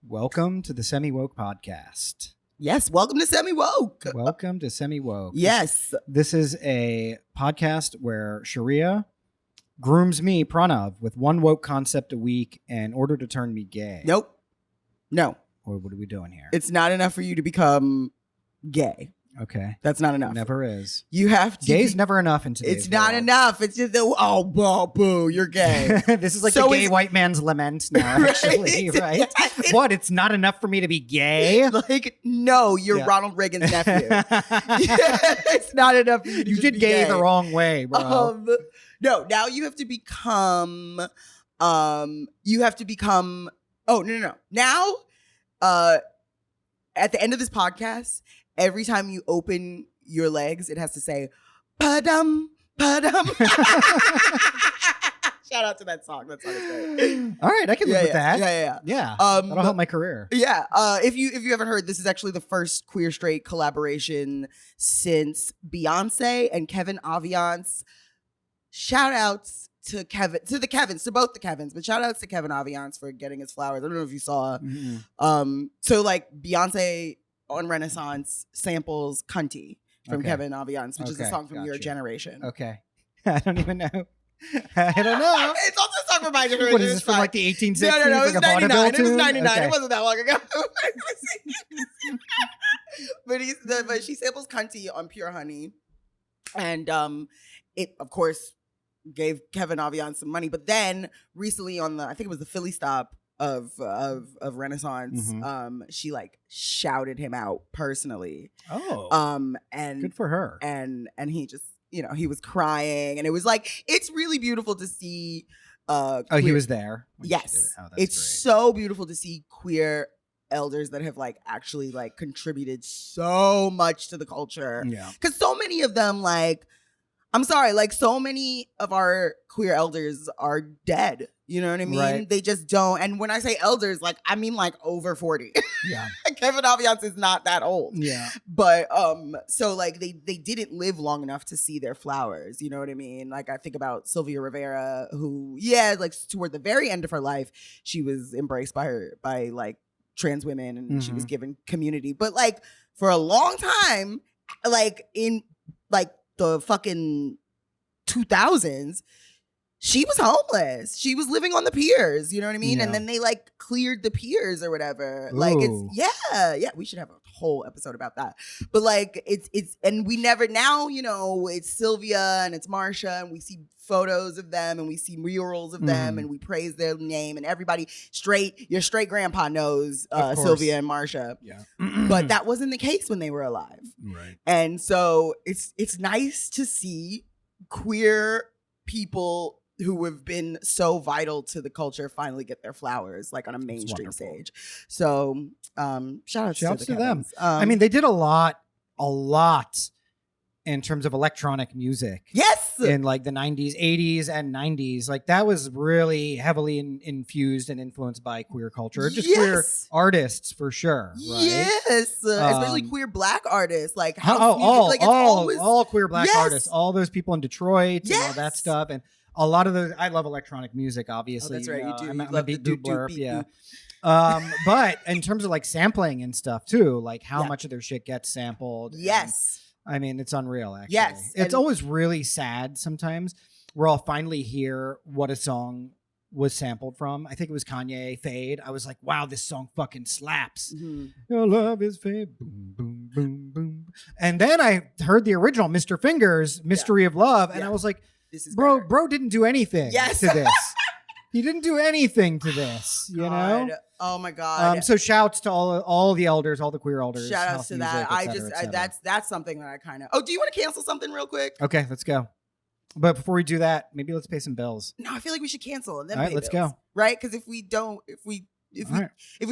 Welcome to the SemiWoke podcast. Yes, welcome to SemiWoke. Welcome to SemiWoke. Yes. This is a podcast where Sheria grooms me, Pranav, with one woke concept a week in order to turn me gay. Nope. No. Or what are we doing here? It's not enough for you to become gay. Okay. That's not enough. Never is. You have to. Gay's never enough in today's It's not world. enough. It's just, boo, you're gay. This is like So the gay is- white man's lament now, actually, right? What? It's not enough for me to be gay? Like, no, you're Yeah. Ronald Reagan's nephew. It's not enough for you to You just did be gay the wrong way, bro. No, now you have to become, oh, no. Now, at the end of this podcast, every time you open your legs, it has to say, padum, padum. Shout out to that song. That song is great. All right, I can live with that. Yeah. Yeah, Um, that'll help my career. Yeah. If you haven't heard, this is actually the first queer straight collaboration since Beyonce and Kevin Aviance. Shout outs to both the Kevins, but shout outs to Kevin Aviance for getting his flowers. I don't know if you saw. Mm-hmm. So like Beyonce on Renaissance samples Cunty from Okay. Kevin Aviance, which is a Okay, song from got your you. generation. Okay. I don't even know. I don't know. It's also a song from my generation. What is this It's from fine. like the 1860s? No, it was like a 99. vaudeville It was tune? 99. Okay. It wasn't that long ago. but she samples Cunty on Pure Honey. And it, of course, gave Kevin Aviance some money. But then recently on I think it was the Philly stop of Renaissance, Mm-hmm. she like shouted him out personally. Oh, And good for her. and he just, he was crying, and it was like, it's really beautiful to see Oh, he queer- was there. when she did Yes. it. Oh, that's It's great. so beautiful to see queer elders that have like actually like contributed so much to the culture. Yeah. Because so many of them, like, I'm sorry, like so many of our queer elders are dead. You know what I mean? Right. They just don't. And when I say elders, like, I mean like over 40. Yeah. Kevin Aviance is not that old. Yeah. But so like they didn't live long enough to see their flowers. You know what I mean? Like I think about Sylvia Rivera, who, like toward the very end of her life, she was embraced by like trans women, and she was given community. But like for a long time, like in like the fucking 2000s, she was homeless. She was living on the piers, you know what I mean? Yeah. And then they like cleared the piers or whatever. Like Ooh. yeah, we should have a whole episode about that. But like it's and we never now, it's Sylvia and it's Marsha, and we see photos of them and we see murals of them and we praise their name, and everybody your straight grandpa knows Of course. Sylvia and Marsha. Yeah. But that wasn't the case when they were alive. Right. And so it's nice to see queer people who have been so vital to the culture finally get their flowers, like on a mainstream wonderful. stage. So shout out Shouts to to them. Kevins. I mean, they did a lot in terms of electronic music. yes, In like the 90s, 80s, and 90s. Like that was really heavily infused and influenced by queer culture. Just queer Yes. artists for sure. Right? yes, especially Um, queer Black artists, like Oh, house music. Like, it's always, all queer Black Yes. artists, all those people in Detroit and all that Yes. stuff. And a lot of those, I love electronic music, obviously. Oh, that's right, you do. I'm You a love big the doop doop, blurb, beep, yeah. boop. But in terms of like sampling and stuff too, like how Yeah. much of their shit gets sampled. and- Yes. I mean, it's unreal, actually. Yes, It's and- always really sad sometimes where I'll finally hear what a song was sampled from. I think it was Kanye, Fade. I was like, wow, this song fucking slaps. Mhm. Your love is fade. Boom, boom, boom, boom. And then I heard the original Mr. Fingers, Mystery of Love. And Yeah. I was like, This is bro better. didn't do anything Yes. to this. He didn't do anything to this, you know? God. Oh my God. So shouts to all the elders, all the queer elders. Shout outs house to music, that. et cetera, et cetera. That's something that I kind of. Oh, do you want to cancel something real quick? Okay, let's go. But before we do that, maybe let's pay some bills. No, I feel like we should cancel and then All right, pay let's bills, go. right? Because if we don't, if we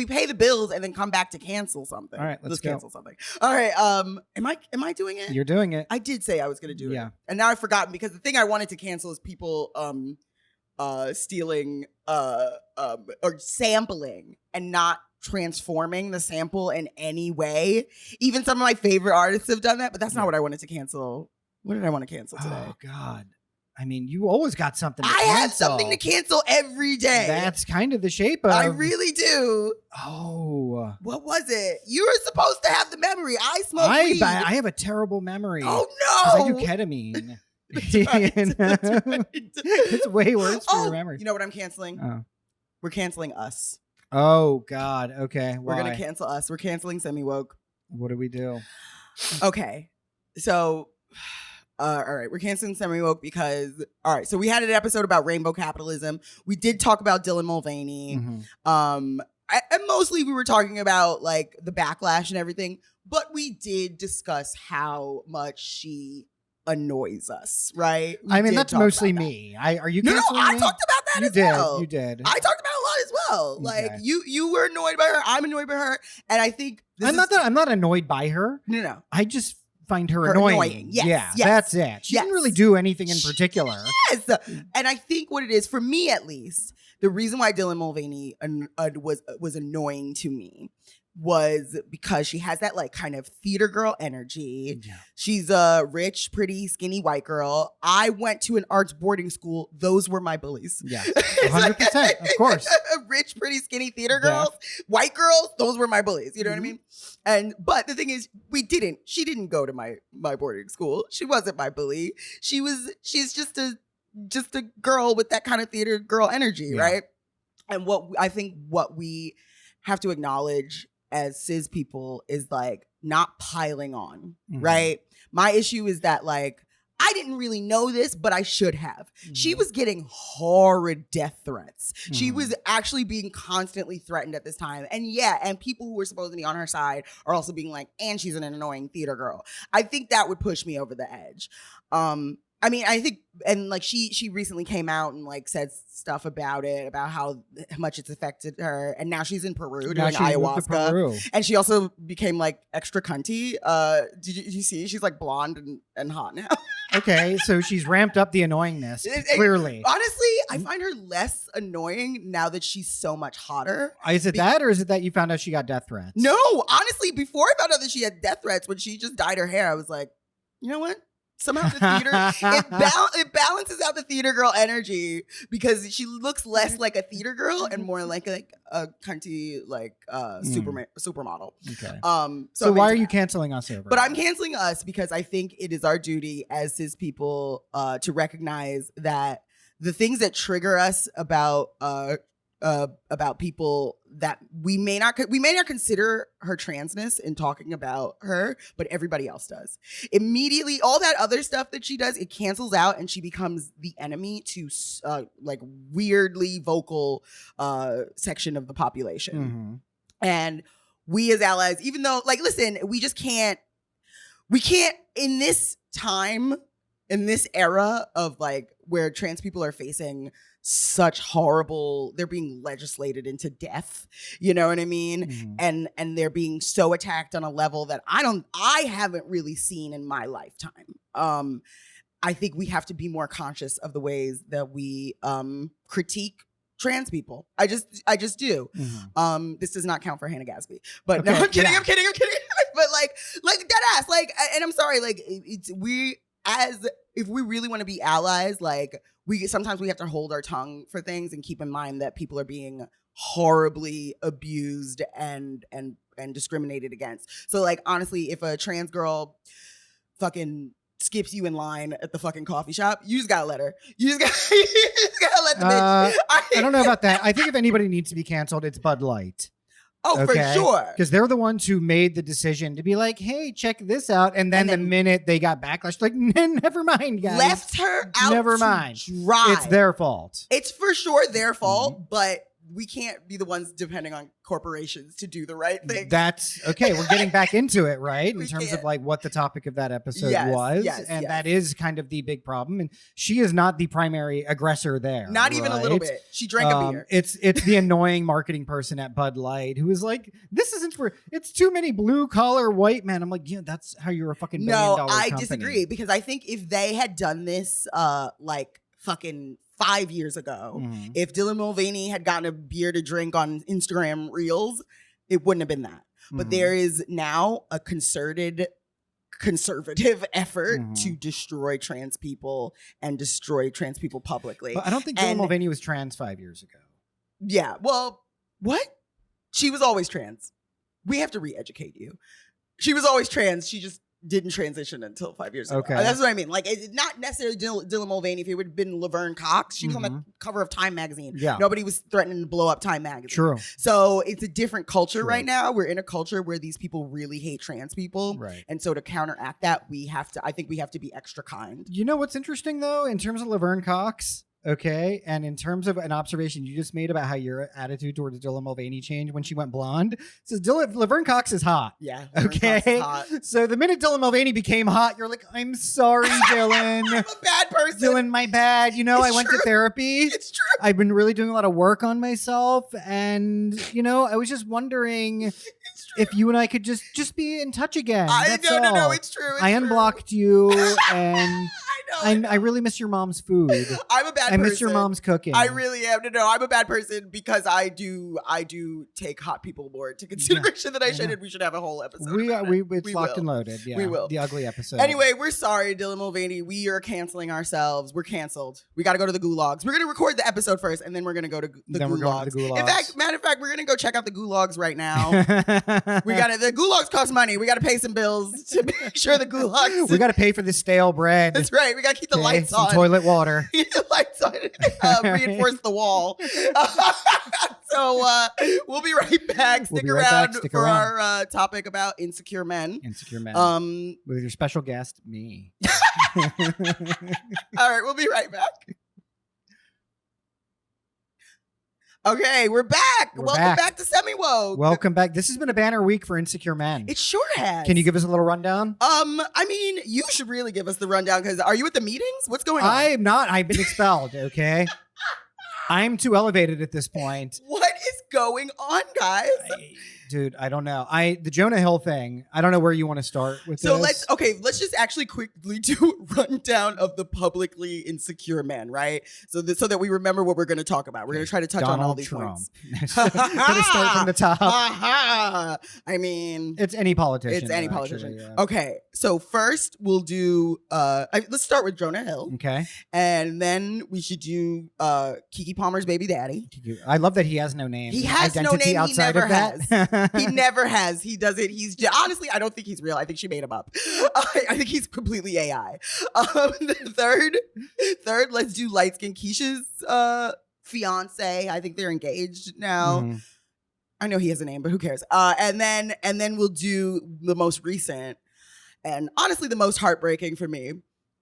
pay the bills and then come back to cancel something, All right, let's go. cancel something. All right, am I doing it? You're doing it. I did say I was going to do it, Yeah. and now I've forgotten because the thing I wanted to cancel is people stealing or sampling and not transforming the sample in any way. Even some of my favorite artists have done that, but that's not what I wanted to cancel. What did I want to cancel today? Oh God. I mean, you always got something to I cancel. have something to cancel every day. That's kind of the shape of... I really do. Oh. What was it? You were supposed to have the memory. I smoke weed. I have a terrible memory. Oh, no. I do no. ketamine. That's right. It's way worse for your memory. You know what I'm canceling? Oh. We're canceling us. Oh, God. Okay. We're going to cancel us. We're canceling SemiWoke. What do we do? Okay. So... all right, we're canceling SemiWoke because, all right, so we had an episode about rainbow capitalism. We did talk about Dylan Mulvaney. Mm-hmm. And mostly we were talking about like the backlash and everything, but we did discuss how much she annoys us, right? I mean, that's mostly me. Are you canceling No, I me? talked about that as well. You did. I talked about a lot as well. Okay. Like you were annoyed by her. I'm annoyed by her. And I think I'm not annoyed by her. No. I just find her annoying. Yes. That's it. She didn't really do anything in particular. Yes. And I think what it is, for me at least, the reason why Dylan Mulvaney was annoying to me was because she has that like kind of theater girl energy. Yeah. She's a rich, pretty, skinny white girl. I went to an arts boarding school. Those were my bullies. Yeah, 100%, of course. Rich, pretty, skinny theater girls, white girls. Those were my bullies. You know what I mean? But the thing is, she didn't go to my boarding school. She wasn't my bully. She's just a girl with that kind of theater girl energy, right? And what we have to acknowledge as cis people is like not piling on, right? My issue is that like, I didn't really know this, but I should have. She was getting horrid death threats. She was actually being constantly threatened at this time. And people who were supposed to be on her side are also being like, and she's an annoying theater girl. I think that would push me over the edge. I mean, I think, and like she recently came out and like said stuff about it, about how much it's affected her, and now she's in Peru doing ayahuasca, and she also became like extra cunty. Did you see? She's like blonde and hot now. Okay, so she's ramped up the annoyingness. Clearly, honestly, I find her less annoying now that she's so much hotter. Is it that, or is it that you found out she got death threats? No, honestly, before I found out that she had death threats, when she just dyed her hair, I was like, you know what? Somehow the theater, it balances out the theater girl energy because she looks less like a theater girl and more like a cunty supermodel. Okay. So why are you canceling us over? But I'm canceling us because I think it is our duty as cis people to recognize that the things that trigger us about people that we may not consider her transness in talking about her, but everybody else does. Immediately, all that other stuff that she does, it cancels out, and she becomes the enemy to like weirdly vocal section of the population. And we as allies, even though like, listen, we can't in this time, in this era of like where trans people are facing such horrible, they're being legislated into death, you know what I mean? And they're being so attacked on a level that I haven't really seen in my lifetime. I think we have to be more conscious of the ways that we critique trans people. I just do. This does not count for Hannah Gadsby, but okay, no, I'm kidding. But like dead ass, like, and I'm sorry, like if we really want to be allies, like sometimes we have to hold our tongue for things and keep in mind that people are being horribly abused and discriminated against. So like, honestly, if a trans girl fucking skips you in line at the fucking coffee shop, you just gotta let her. You just gotta let the bitch. I don't know about that. I think if anybody needs to be canceled, it's Bud Light. Oh, okay? For sure. Because they're the ones who made the decision to be like, hey, check this out. And then the minute they got backlash, like, never mind, guys. Left her out. Never mind. Dry. It's their fault. It's for sure their fault, but we can't be the ones depending on corporations to do the right thing. That's okay. We're getting back into it, right? In terms of like what the topic of that episode was. And that is kind of the big problem. And she is not the primary aggressor there. Not even a little bit. She drank a beer. It's the annoying marketing person at Bud Light who is like, this isn't for, it's too many blue collar white men. I'm like, yeah, that's how you're a fucking $1 billion company. No, I disagree, because I think if they had done this like fucking 5 years ago, if Dylan Mulvaney had gotten a beer to drink on Instagram Reels, it wouldn't have been that. But there is now a concerted conservative effort to destroy trans people and destroy trans people publicly. But I don't think Dylan Mulvaney was trans 5 years ago. Yeah. Well, what? She was always trans. We have to re-educate you. She was always trans. She just didn't transition until 5 years ago. Okay. That's what I mean. Like, it's not necessarily Dylan Mulvaney. If it would have been Laverne Cox, she was on the cover of Time magazine. Yeah. Nobody was threatening to blow up Time magazine. True. So it's a different culture right now. We're in a culture where these people really hate trans people. Right. And so to counteract that, I think we have to be extra kind. You know what's interesting, though, in terms of Laverne Cox? Okay. And in terms of an observation you just made about how your attitude towards Dylan Mulvaney changed when she went blonde, it says Laverne Cox is hot. Yeah. Okay. Hot. So the minute Dylan Mulvaney became hot, you're like, I'm sorry, Dylan. I'm a bad person. Dylan, my bad. You know, It's I went true. to therapy. It's true. I've been really doing a lot of work on myself. And, you know, I was just wondering if you and I could just be in touch again. That's No, all. it's true. I unblocked you and I know. I really miss your mom's food. I'm a bad person. I miss your mom's cooking. I really am. No, I'm a bad person because I do take hot people more into consideration than I should, and we should have a whole episode. It's locked and loaded. Yeah, we will. The ugly episode. Anyway, we're sorry, Dylan Mulvaney. We are canceling ourselves. We're canceled. We got to go to the gulags. We're gonna record the episode first, and then we're gonna go to the Then gulags. we're going to the gulags. Matter of fact, we're gonna go check out the gulags right now. The gulags cost money. We got to pay some bills to make sure the gulags. We got to pay for this stale bread. That's right. We got to keep the lights some on. Toilet water. The lights on. Reinforce the wall. So we'll be right back. Stick around for our topic about insecure men. Insecure men. With your special guest, me. All right, we'll be right back. Okay, we're back. Welcome back to SemiWoke. Welcome back. This has been a banner week for insecure men. It sure has. Can you give us a little rundown? I mean, you should really give us the rundown because are you at the meetings? What's going on? I am not. I've been expelled, okay? I'm too elevated at this point. What is going on, guys? Dude, I don't know. The Jonah Hill thing, I don't know where you want to start with so this. let's just actually quickly do a rundown of the publicly insecure men, right? So that we remember what we're going to talk about. We're going to try to touch on all these points. Going to start from the top. I mean, it's any politician. It's any politician. Actually, yeah. Okay, so first we'll do. Let's start with Jonah Hill. Okay, and then we should do Keke Palmer's baby daddy. I love that he has no name. He has identity no name. outside He never of that. has. He never has. He doesn't. He's honestly, I don't think he's real. I think she made him up. I think he's completely AI. Third, let's do light skin Keisha's fiance. I think they're engaged now. Mm-hmm. I know he has a name, but who cares? And then we'll do the most recent and honestly the most heartbreaking for me.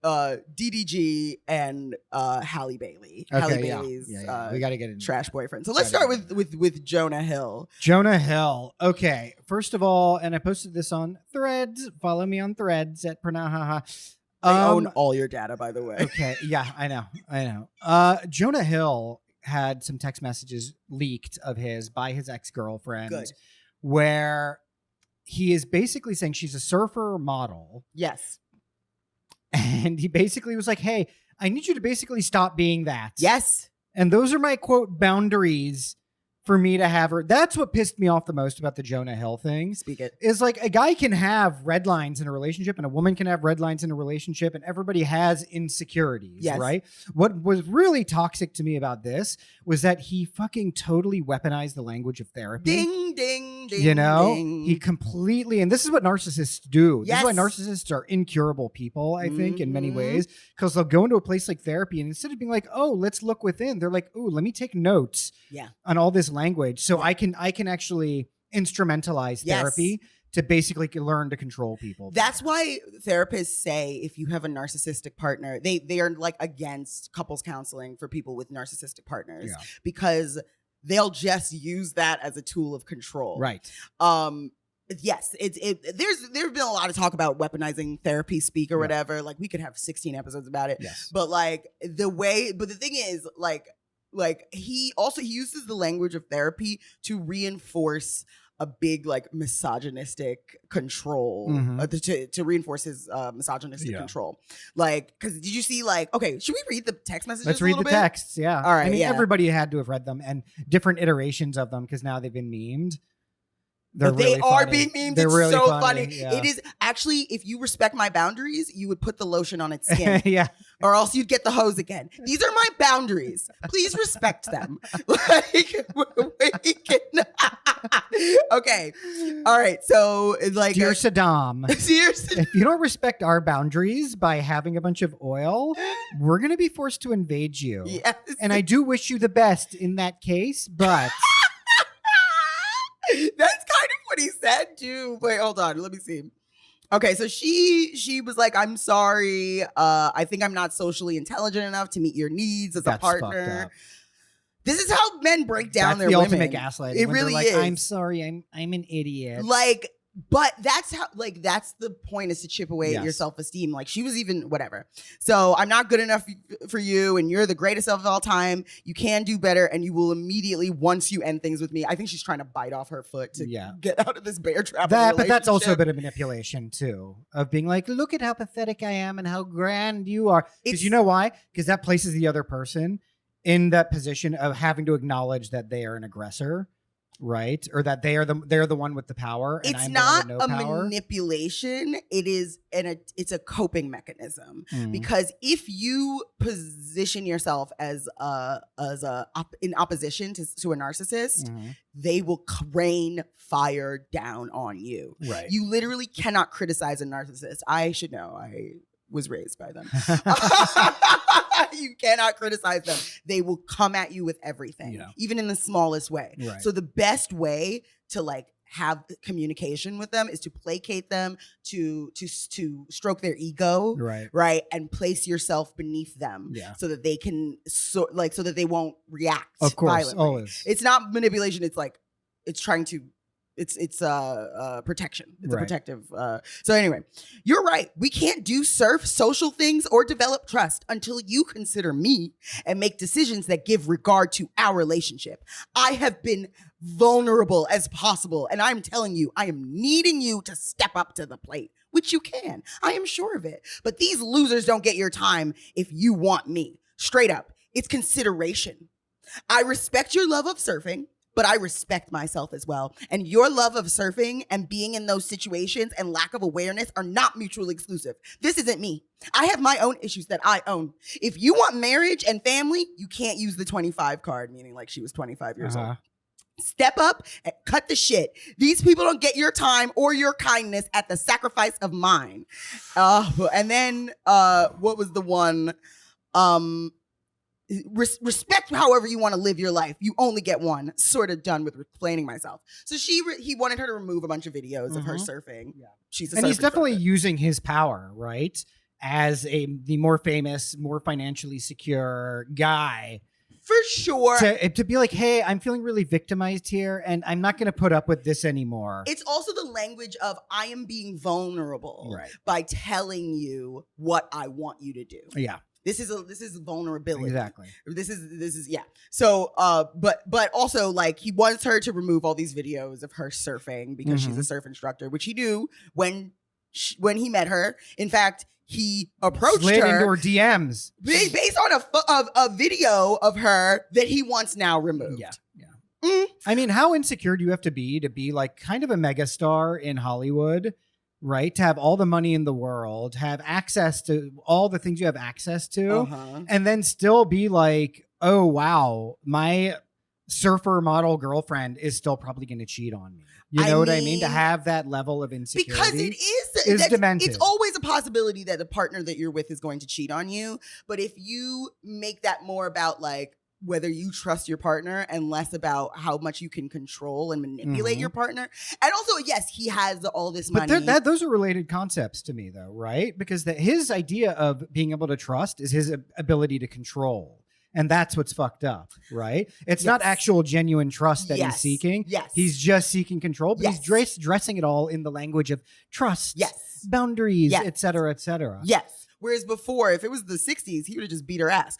DDG and Halle Bailey. Okay, Halle Bailey's we got to get into trash boyfriend. So let's start with Jonah Hill. Jonah Hill. Okay, first of all, and I posted this on Threads. Follow me on Threads at Pranahaha. I own all your data, by the way. Okay, yeah, I know. Jonah Hill had some text messages leaked of his by his ex-girlfriend, where he is basically saying she's a surfer model. Yes. And he basically was like, hey, I need you to basically stop being that. Yes. And those are my, quote, boundaries for me to have her. That's what pissed me off the most about the Jonah Hill thing. Speak it. Is like a guy can have red lines in a relationship and a woman can have red lines in a relationship and everybody has insecurities, yes. right? What was really toxic to me about this was that he fucking totally weaponized the language of therapy. Ding, ding, ding, you know, ding. He completely, and this is what narcissists do. Yes. This is why narcissists are incurable people, I think, in many ways, because they'll go into a place like therapy and instead of being like, oh, let's look within, they're like, oh, let me take notes on all this language so I can actually instrumentalize therapy to basically learn to control people. That's why therapists say if you have a narcissistic partner, they are like against couples counseling for people with narcissistic partners because they'll just use that as a tool of control. Right. Yes, there's been a lot of talk about weaponizing therapy speak or whatever. Like we could have 16 episodes about it. Yes. But the thing is like he uses the language of therapy to reinforce a big like misogynistic control to reinforce his misogynistic control. Like, because did you see okay, should we read the text messages? Let's read the texts. Yeah. All right. I mean, everybody had to have read them and different iterations of them because now they've been memed. They're they really are funny. being memed. They're It's really so funny. funny. Yeah. It is actually, if you respect my boundaries, you would put the lotion on its skin. Yeah. Or else you'd get the hose again. These are my boundaries. Please respect them. Like, we can- okay. All right. So it's like, Dear Saddam, seriously. if you don't respect our boundaries by having a bunch of oil, we're going to be forced to invade you. Yes. And I do wish you the best in that case, but That's kind of what he said too. Wait, hold on. Let me see. Okay, so she was like, I'm sorry. I think I'm not socially intelligent enough to meet your needs as a that's fucked partner. up. This is how men break down That's their the women. ultimate gaslighting. It when they're really like, is. I'm sorry, I'm an idiot. Like, but that's how, like, that's the point, is to chip away at your Yes. self-esteem. Like, she was even, whatever. So I'm not good enough for you, and you're the greatest of all time. You can do better, and you will immediately, once you end things with me. I think she's trying to bite off her foot to get out of this bear trap. But that's also a bit of manipulation too, of being like, look at how pathetic I am and how grand you are. Because you know why? Because that places the other person in that position of having to acknowledge that they are an aggressor. Right, or that they're the one with the power. And It's I'm not the one with no a power. Manipulation. It is it's a coping mechanism. Mm. Because if you position yourself as in opposition to a narcissist, Mhm. they will rain fire down on you. Right. You literally cannot criticize a narcissist. I should know. I was raised by them. You cannot criticize them. They will come at you with everything, even in the smallest way. Right. So the best way to like have communication with them is to placate them, to stroke their ego, right, and place yourself beneath them, so that they can so that they won't react. Of course, violently. always. It's not manipulation. It's like it's trying to. It's protection. It's a protective. So anyway, you're right. We can't do social things or develop trust until you consider me and make decisions that give regard to our relationship. I have been vulnerable as possible, and I'm telling you, I am needing you to step up to the plate, which you can. I am sure of it. But these losers don't get your time if you want me. Straight up, it's consideration. I respect your love of surfing, but I respect myself as well. And your love of surfing and being in those situations and lack of awareness are not mutually exclusive. This isn't me. I have my own issues that I own. If you want marriage and family, you can't use the 25 card, meaning like she was 25 years old. Step up and cut the shit. These people don't get your time or your kindness at the sacrifice of mine. And then what was the one? Respect however you want to live your life. You only get one. Sort of done with explaining myself. So he wanted her to remove a bunch of videos of her surfing. Yeah, and he's definitely using his power, right, as the more famous, more financially secure guy. For sure. To be like, hey, I'm feeling really victimized here, and I'm not going to put up with this anymore. It's also the language of I am being vulnerable by telling you what I want you to do. Yeah. This is vulnerability. Exactly. This is yeah. So but also like he wants her to remove all these videos of her surfing because she's a surf instructor, which he knew when he met her. In fact, he approached Slid her into her DMs based on a video of her that he wants now removed. Yeah. I mean, how insecure do you have to be like kind of a megastar in Hollywood? Right? To have all the money in the world, have access to all the things you have access to, and then still be like, oh, wow, my surfer model girlfriend is still probably going to cheat on me. You know what I mean? To have that level of insecurity. Because it is demented. It's always a possibility that the partner that you're with is going to cheat on you. But if you make that more about like, whether you trust your partner and less about how much you can control and manipulate your partner. And also, yes, he has all this money. But those are related concepts to me, though, right? Because his idea of being able to trust is his ability to control. And that's what's fucked up, right? It's not actual genuine trust that he's seeking. Yes. He's just seeking control, but he's dressing it all in the language of trust, boundaries, et cetera, et cetera. Yes. Whereas before, if it was the 60s, he would have just beat her ass.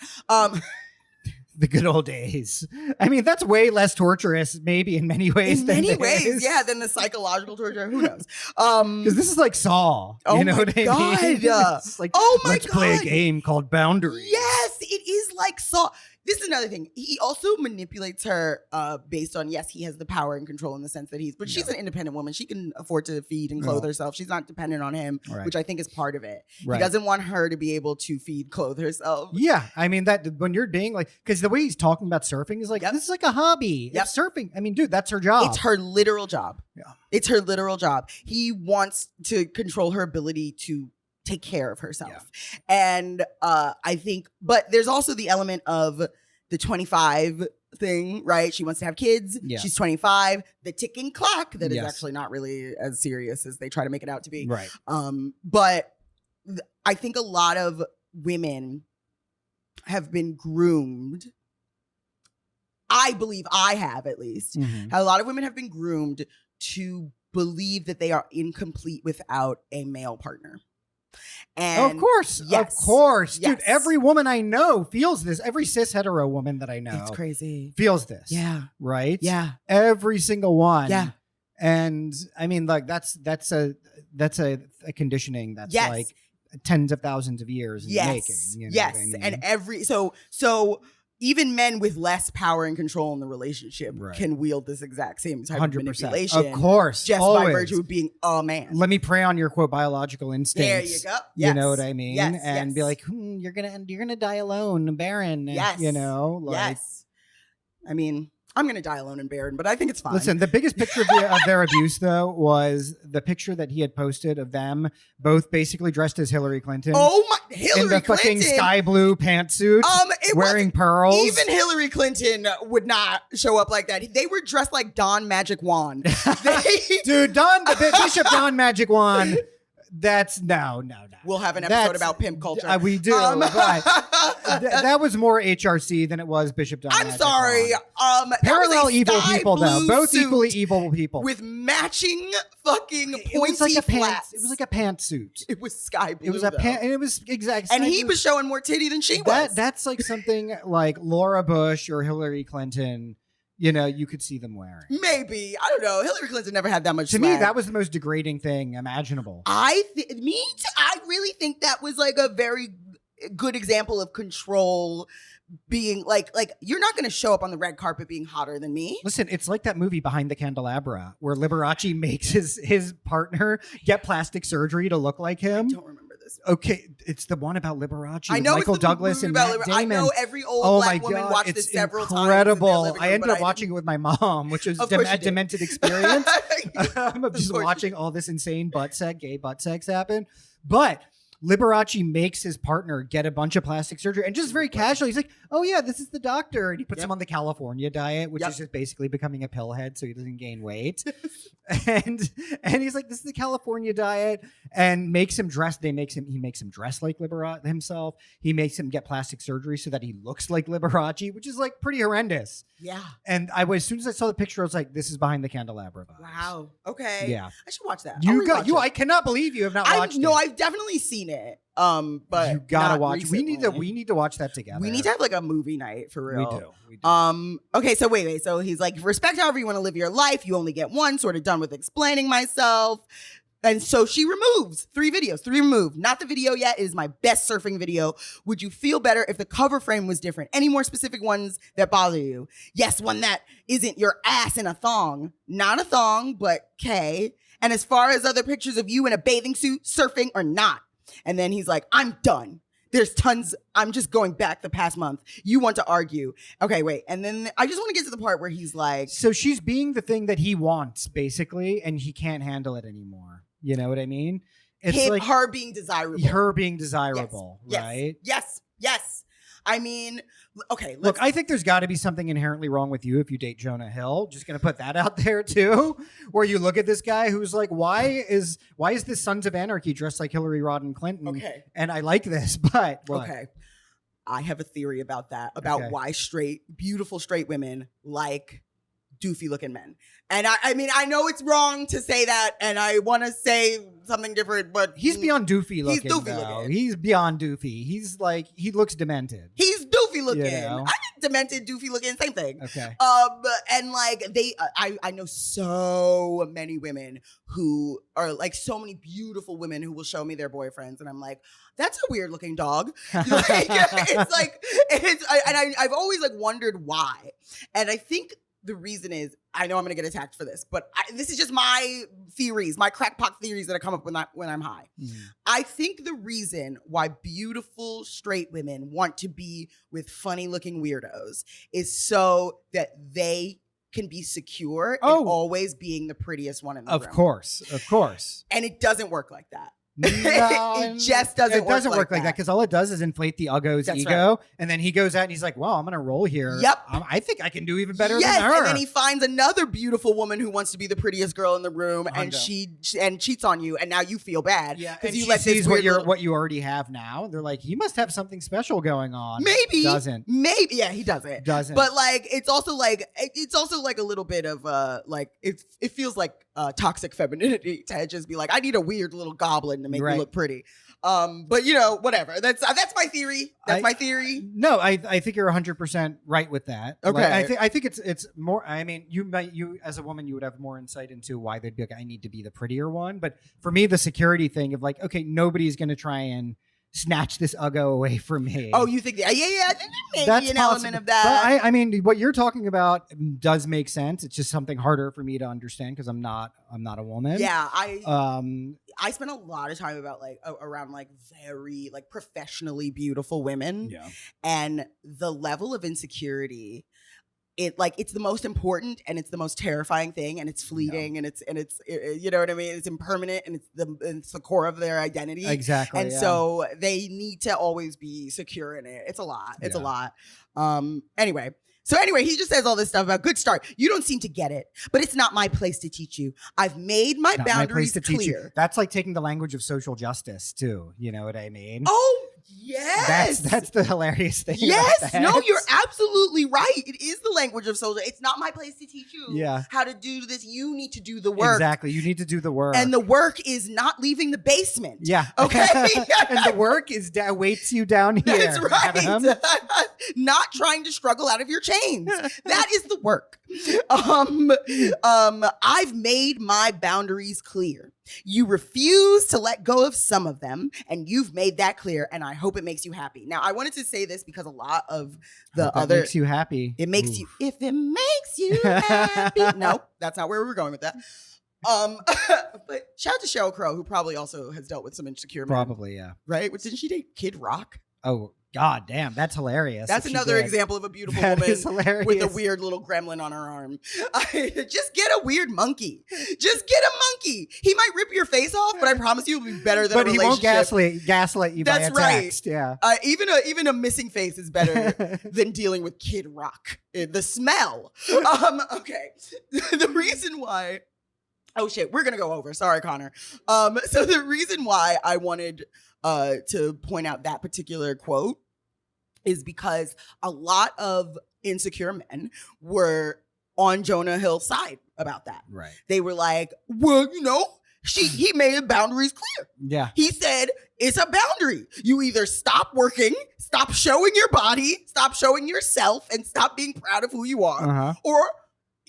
The good old days. I mean, that's way less torturous, maybe in many ways. In many ways, yeah, than the psychological torture. Who knows? Because this is like Saw. You know what I mean? It's like, oh my let's God. play a game called Boundaries. Yes, it is like Saw. this is another thing. He also manipulates her based on, yes, he has the power and control in the sense that but she's an independent woman. She can afford to feed and clothe herself. She's not dependent on him, which I think is part of it. Right. He doesn't want her to be able to feed, clothe herself. Yeah. I mean, that when you're being like, because the way he's talking about surfing is like, this is like a hobby. Yep. Surfing. I mean, dude, that's her job. It's her literal job. Yeah. It's her literal job. He wants to control her ability to take care of herself. Yeah. And I think, but there's also the element of the 25 thing, right? She wants to have kids. Yeah. She's 25. The ticking clock that is actually not really as serious as they try to make it out to be. Right. But I think a lot of women have been groomed. I believe I have, at least. Mm-hmm. A lot of women have been groomed to believe that they are incomplete without a male partner. And of course, dude, every woman I know feels this. Every cis hetero woman that I know, it's crazy, feels this. Yeah, right. Yeah, every single one. Yeah, and I mean, like that's a conditioning that's like tens of thousands of years in the making. You know what I mean? And so. Even men with less power and control in the relationship can wield this exact same type 100%. Of manipulation. Of course. Just by virtue of being a man. Let me prey on your, quote, biological instincts. There you go. Yes. You know what I mean? Yes. And be like, you're gonna die alone, barren. Yes. You know? Like, yes. I mean, I'm going to die alone and barren, but I think it's fine. Listen, the biggest picture of their abuse, though, was the picture that he had posted of them both basically dressed as Hillary Clinton. Oh, my, Hillary Clinton. In the fucking sky blue pantsuit, wearing pearls. Even Hillary Clinton would not show up like that. They were dressed like Don Magic Wand. Dude, Bishop Don Magic Wand. That's no. We'll have an episode about pimp culture. We do, but that was more HRC than it was Bishop Don. I'm sorry. Parallel evil people, though. Both equally evil people. With matching fucking pointy flats. It was like a pantsuit. It was sky blue. It was a and it was exactly. And he was showing more titty than she was. That's like something like Laura Bush or Hillary Clinton. You know, you could see them wearing. Maybe. I don't know. Hillary Clinton never had that much swag. To me, that was the most degrading thing imaginable. I really think that was like a very good example of control being like you're not going to show up on the red carpet being hotter than me. Listen, it's like that movie Behind the Candelabra where Liberace makes his partner get plastic surgery to look like him. I don't remember this. Okay, it's the one about Liberace. I know Michael Douglas and Matt Damon. I know every old black woman watched this several times. Incredible. I ended up watching it with my mom, which was a demented experience. I'm just watching all this insane gay butt sex happen. But Liberace makes his partner get a bunch of plastic surgery and just very casually, he's like, oh yeah, this is the doctor. And he puts him on the California diet, which is just basically becoming a pillhead so he doesn't gain weight. and he's like, this is the California diet, and makes him dress. He makes him dress like Liberace himself. He makes him get plastic surgery so that he looks like Liberace, which is like pretty horrendous. Yeah. And as soon as I saw the picture, I was like, this is Behind the Candelabra vibes. Wow. Okay. Yeah. I should watch that. I cannot believe you have not watched it. No, I've definitely seen it. But you gotta watch. Recently. We need to watch that together. We need to have like a movie night for real. We do. Okay, so wait. So he's like, respect however you want to live your life. You only get one. Sort of done with explaining myself. And so she removes 3 videos. 3 removed. Not the video yet. It is my best surfing video. Would you feel better if the cover frame was different? Any more specific ones that bother you? Yes, one that isn't your ass in a thong. Not a thong, but K. And as far as other pictures of you in a bathing suit, surfing or not. And then he's like, I'm done. There's tons. I'm just going back the past month. You want to argue. Okay, wait. And then I just want to get to the part where he's like. So she's being the thing that he wants, basically, and he can't handle it anymore. You know what I mean? It's like her being desirable. Her being desirable, right? Yes. I mean, okay. Look, I think there's got to be something inherently wrong with you if you date Jonah Hill. Just going to put that out there too, where you look at this guy who's like, why is this Sons of Anarchy dressed like Hillary Rodham Clinton? Okay. And I like this, but what? Okay. I have a theory about that, about why beautiful straight women like doofy looking men. And I mean, I know it's wrong to say that, and I want to say something different, but he's beyond doofy looking. He's doofy looking. He's beyond doofy. He's like, he looks demented. He's doofy goofy looking. You know? I think demented, doofy looking, same thing. Okay. And like I know so many women who are like so many beautiful women who will show me their boyfriends, and I'm like, that's a weird looking dog. Like, I've always like wondered why, and I think the reason is, I know I'm going to get attacked for this, but this is just my theories, my crackpot theories that I come up with when I'm high. I think the reason why beautiful straight women want to be with funny looking weirdos is so that they can be secure in always being the prettiest one in the room. Of course. And it doesn't work like that. No, it just doesn't work. It doesn't work like that because all it does is inflate the uggo's ego, and then he goes out and he's like, "Well, I'm gonna roll here. Yep, I think I can do even better than her." And then he finds another beautiful woman who wants to be the prettiest girl in the room, and she cheats on you, and now you feel bad. Yeah, because you let sees what you already have now. They're like, he must have something special going on. Maybe doesn't. Maybe he doesn't. But like, it's also like a little bit of like it feels like toxic femininity to just be like, I need a weird little goblin to make me look pretty. But you know, whatever. That's my theory. That's my theory. No, I think you're 100% right with that. Okay. Like, I think it's more. I mean, you as a woman, you would have more insight into why they'd be like, I need to be the prettier one. But for me, the security thing of like, okay, nobody's gonna try and snatch this uggo away from me. Oh, you think that? Yeah. I think there may be an element of that. But I mean, what you're talking about does make sense. It's just something harder for me to understand because I'm not a woman. Yeah, I spent a lot of time around like very like professionally beautiful women. Yeah. And the level of insecurity, it's the most important and it's the most terrifying thing, and it's fleeting and it's you know what I mean? It's impermanent, and it's the core of their identity. Exactly. And so they need to always be secure in it. It's a lot. It's a lot. Anyway, he just says all this stuff about good start. You don't seem to get it, but it's not my place to teach you. I've made my boundaries clear. That's like taking the language of social justice too. You know what I mean? Oh, yes. That's the hilarious thing. Yes. No, you're absolutely right. It is the language of social. It's not my place to teach you how to do this. You need to do the work. Exactly. You need to do the work. And the work is not leaving the basement. Yeah. Okay. And the work is waits you down here. That's right. Not trying to struggle out of your chains. That is the work. I've made my boundaries clear. You refuse to let go of some of them, and you've made that clear, and I hope it makes you happy. Now, I wanted to say this because a lot of the other... makes you happy. It makes you... If it makes you happy... No, that's not where we were going with that. But shout out to Sheryl Crow, who probably also has dealt with some insecure men. Probably, yeah. Right? Didn't she date Kid Rock? Oh, God damn, that's hilarious. That's another example of a beautiful woman with a weird little gremlin on her arm. Just get a weird monkey. Just get a monkey. He might rip your face off, but I promise you it'll be better than a relationship. But he won't gaslight you by a text. Yeah. Even a missing face is better than dealing with Kid Rock. The smell. Okay. The reason why... Oh, shit. We're going to go over. Sorry, Connor. So the reason why I wanted... to point out that particular quote is because a lot of insecure men were on Jonah Hill's side about that. Right. They were like, well, you know, he made the boundaries clear. Yeah. He said, it's a boundary. You either stop working, stop showing your body, stop showing yourself, and stop being proud of who you are, or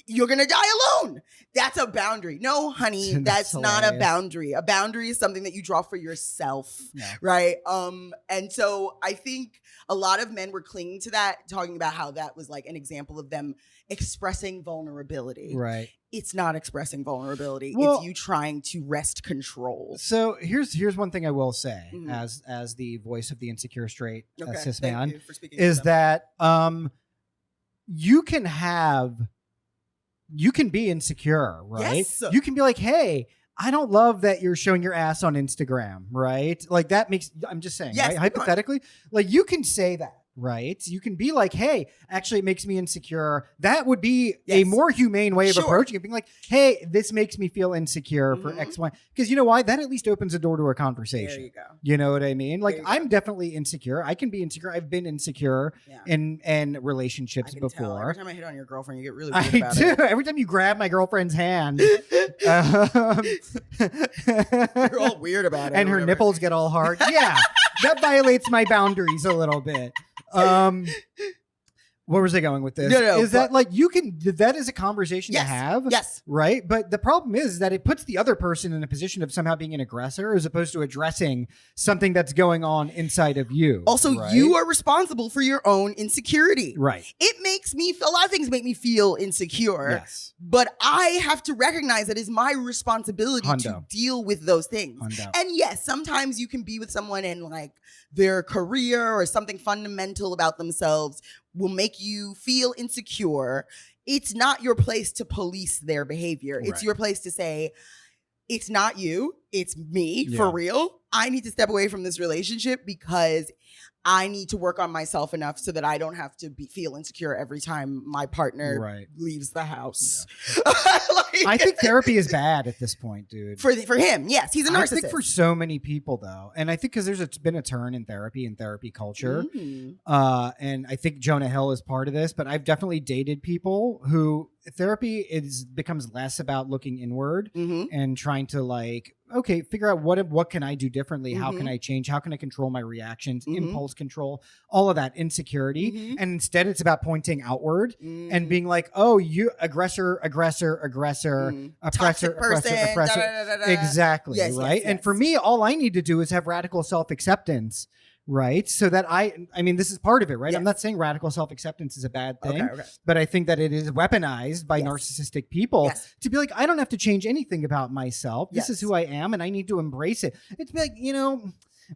you're going to die alone. That's a boundary. No, honey, that's not a boundary. A boundary is something that you draw for yourself, right? And so I think a lot of men were clinging to that, talking about how that was like an example of them expressing vulnerability. Right. It's not expressing vulnerability. It's you trying to wrest control. So here's one thing I will say as the voice of the insecure straight cis man is that you can be insecure, right? Yes. You can be like, hey, I don't love that you're showing your ass on Instagram, right? Like that makes, I'm just saying, right? Hypothetically, like you can say that, right? You can be like, hey, actually it makes me insecure. That would be a more humane way of approaching it, being like, hey, this makes me feel insecure for X, Y. Because you know why? That at least opens a door to a conversation. There you go. You know what I mean? Like I'm definitely insecure. I can be insecure. I've been insecure in relatirelatiops before. Tell. Every time I hit on your girlfriend, you get really weird about it. Every time you grab my girlfriend's hand. You're all weird about it. And her nipples get all hard. Yeah. That violates my boundaries a little bit. Where was I going with this? No, is that like that is a conversation yes, to have? Yes. Right? But the problem is that it puts the other person in a position of somehow being an aggressor as opposed to addressing something that's going on inside of you. Also, right? you are responsible for your own insecurity. Right. It makes me, a lot of things make me feel insecure. Yes. But I have to recognize that it's my responsibility Hundo. to deal with those things. Hundo. And yes, sometimes you can be with someone and like their career or something fundamental about themselves will make you feel insecure. It's not your place to police their behavior. Right. It's your place to say, it's not you, it's me, for real. I need to step away from this relationship because I need to work on myself enough so that I don't have to feel insecure every time my partner leaves the house. Yeah. I think therapy is bad at this point, dude. For him, yes. He's a narcissist. I think for so many people, though. And I think because there's been a turn in therapy and therapy culture. And I think Jonah Hill is part of this. But I've definitely dated people who therapy becomes less about looking inward and trying to like, okay, figure out what can I do differently? How can I change? How can I control my reactions? Impulse control, all of that insecurity. And instead it's about pointing outward and being like, oh, you aggressor, oppressor, oppressor. Exactly. Yes, right. Yes. And for me, all I need to do is have radical self-acceptance. Right. So that I mean, this is part of it, right? Yes. I'm not saying radical self-acceptance is a bad thing, but I think that it is weaponized by narcissistic people to be like, I don't have to change anything about myself. This is who I am and I need to embrace it. It's like,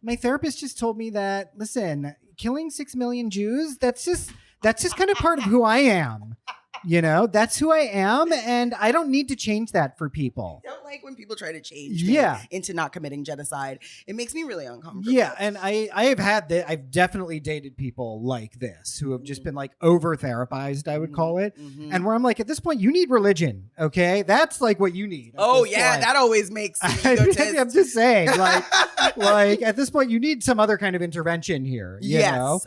my therapist just told me that, listen, killing 6 million Jews, that's just kind of part of who I am. That's who I am, and I don't need to change that for people. I don't like when people try to change me into not committing genocide. It makes me really uncomfortable. Yeah, and I've definitely dated people like this who have just been like over therapized, I would call it. And where I'm like, at this point, you need religion, okay? That's like what you need. Oh yeah, point. That always makes me I'm just saying, like at this point, you need some other kind of intervention here. You know?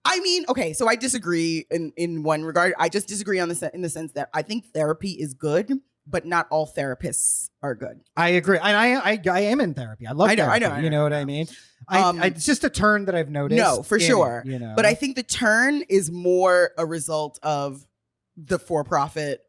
I mean, okay, so I disagree in one regard. I just disagree in the sense that I think therapy is good, but not all therapists are good. I agree. And I am in therapy. I love therapy. I know. You know what I mean? It's just a turn that I've noticed. No, for sure. But I think the turn is more a result of the for-profit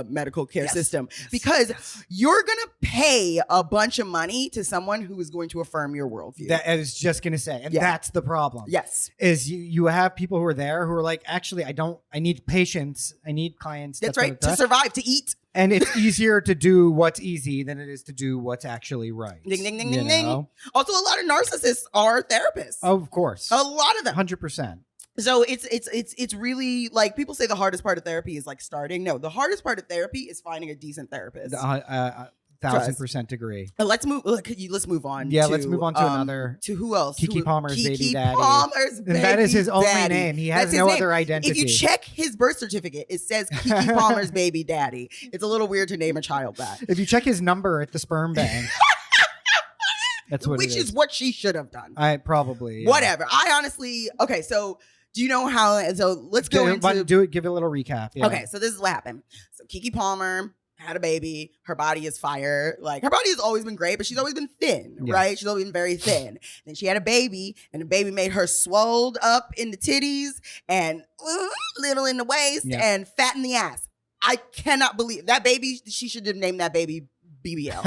medical care system because you're gonna pay a bunch of money to someone who is going to affirm your worldview. That I was just gonna say, and that's the problem. Yes, is you have people who are there who are like, actually, I need patients, I need clients. That's right, to survive, to eat. And it's easier to do what's easy than it is to do what's actually right. Ding, ding, ding, ding, ding. Also, a lot of narcissists are therapists. Oh, of course, a lot of them, 100%. So it's really like people say the hardest part of therapy is like starting. No, the hardest part of therapy is finding a decent therapist. 1,000% agree. Let's move on. Yeah, let's move on to another. To who else? Keke Palmer's baby daddy. Palmer's baby and that is his only daddy. name. He has no other identity. If you check his birth certificate, it says Keke Palmer's baby daddy. It's a little weird to name a child that. If you check his number at the sperm bank. That's what Which is what she should have done. I probably. Whatever. I honestly. Okay, so. Do you know how? So let's go into. Give it a little recap. Yeah. Okay, so this is what happened. So Keke Palmer had a baby. Her body is fire. Like her body has always been great, but she's always been thin, right? She's always been very thin. Then she had a baby, and the baby made her swolled up in the titties and little in the waist and fat in the ass. I cannot believe that baby. She should have named that baby BBL.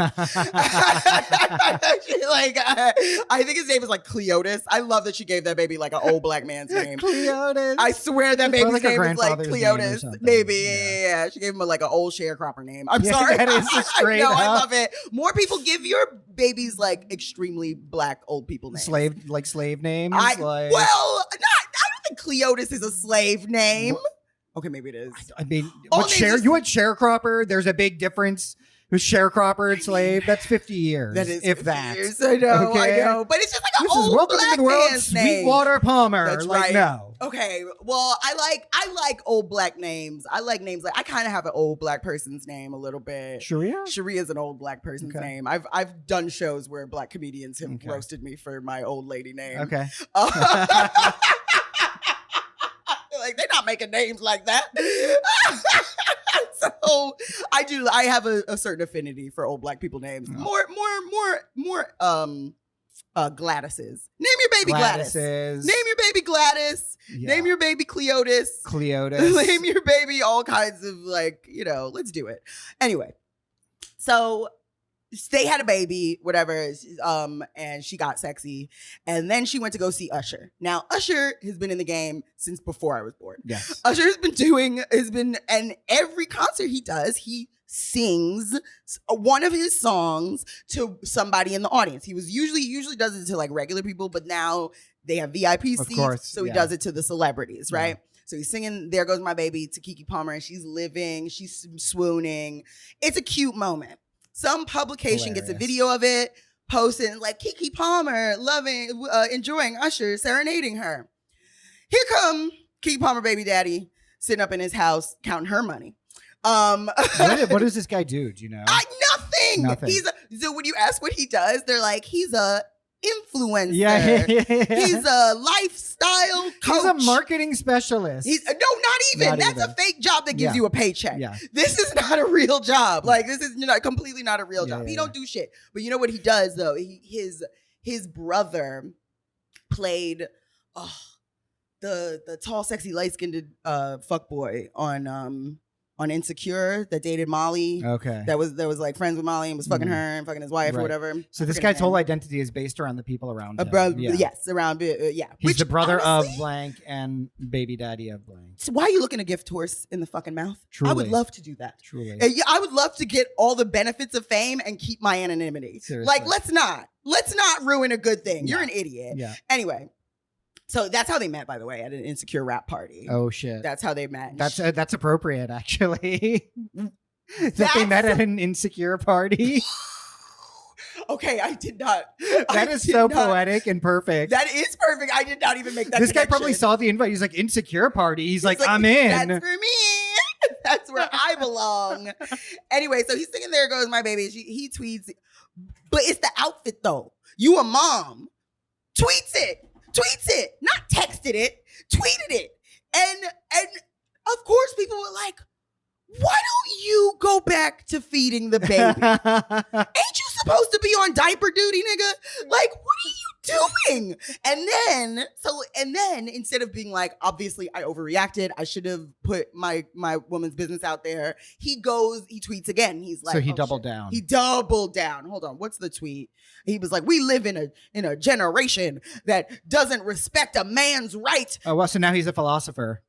I think his name is like Cleotis. I love that she gave that baby like an old black man's name. Cleotis. I swear that baby's name is like Cleotis. Maybe. Yeah. She gave him like an old sharecropper name. I'm sorry. That is straight up. I love it. More people give your babies like extremely black old people names. Slave names? I don't think Cleotis is a slave name. Okay, maybe it is. I mean, you want sharecropper? There's a big difference. Who's sharecropper and slave? That's 50 years. That is, if 50 that. Years. I know, okay? I know. But it's just like an old welcome black to the world, man's name. Sweetwater Palmer. That's like, right. No. Okay. Well, I like old black names. I like names like I kind of have an old black person's name a little bit. Sheria? Sheria is an old black person's name. I've done shows where black comedians have roasted me for my old lady name. Okay. Like they're not making names like that. So I have a certain affinity for old black people names. More Gladys's. Name your baby Gladys. Gladys's. Name your baby Gladys. Yeah. Name your baby Cleotis. Name your baby all kinds of like, let's do it. Anyway, so they had a baby, whatever, and she got sexy. And then she went to go see Usher. Now, Usher has been in the game since before I was born. Yes. Usher and every concert he does, he sings one of his songs to somebody in the audience. He usually does it to like regular people, but now they have VIP seats, so he does it to the celebrities, right? Yeah. So he's singing "There Goes My Baby" to Keke Palmer, and she's swooning. It's a cute moment. Some publication gets a video of it, posting like Keke Palmer enjoying Usher serenading her. Here come Keke Palmer baby daddy sitting up in his house counting her money. What does this guy do? Do you know? Nothing. So when you ask what he does, they're like, he's a influencer. Yeah. He's a lifestyle coach. He's a marketing specialist. Not even. That's a fake job that gives you a paycheck. Yeah. This is not a real job. Like, this is completely not a real job. He don't do shit. But you know what he does though? His brother played the tall, sexy, light-skinned fuckboy on Insecure that dated Molly. Okay. That was like friends with Molly and was fucking her and fucking his wife or whatever. So this guy's whole identity is based around the people around him. Yes, around yeah. He's the brother of blank and baby daddy of blank. So why are you looking a gift horse in the fucking mouth? Truly. I would love to do that. Truly. I would love to get all the benefits of fame and keep my anonymity. Seriously. Like, let's not ruin a good thing. You're an idiot. Yeah. Anyway. So that's how they met, by the way, at an Insecure rap party. Oh shit! That's how they met. That's appropriate, actually. That they met at an Insecure party. Okay, I did not. That is so poetic and perfect. That is perfect. I did not even make that. This guy probably saw the invite. He's like, Insecure party. He's like, I'm in. That's for me. That's where I belong. Anyway, so he's singing "There Goes My Baby." He tweets, but it's the outfit though. You a mom? Tweets it, not texted it, tweeted it. And of course people were like, why don't you go back to feeding the baby? Ain't you supposed to be on diaper duty, nigga? Like, what are you doing? And then instead of being like, obviously I overreacted, I should have put my woman's business out there, he tweets again. He's like, so he doubled down. He doubled down. Hold on, what's the tweet? He was like, we live in a generation that doesn't respect a man's right. Oh, well, so now he's a philosopher.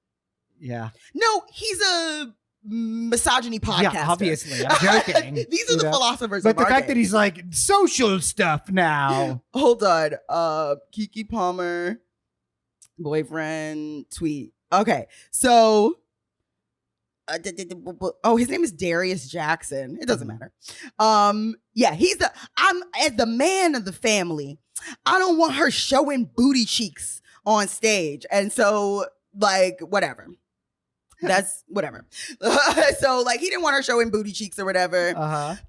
Yeah. No, he's a misogyny podcaster. Yeah, obviously. I'm joking. These are the philosophers. But the fact that he's like social stuff now. Hold on. Keke Palmer, boyfriend, tweet. Okay. So his name is Darius Jackson. It doesn't matter. Yeah, I'm as the man of the family. I don't want her showing booty cheeks on stage. And so, like, whatever. That's whatever. So, like, he didn't want her showing booty cheeks or whatever.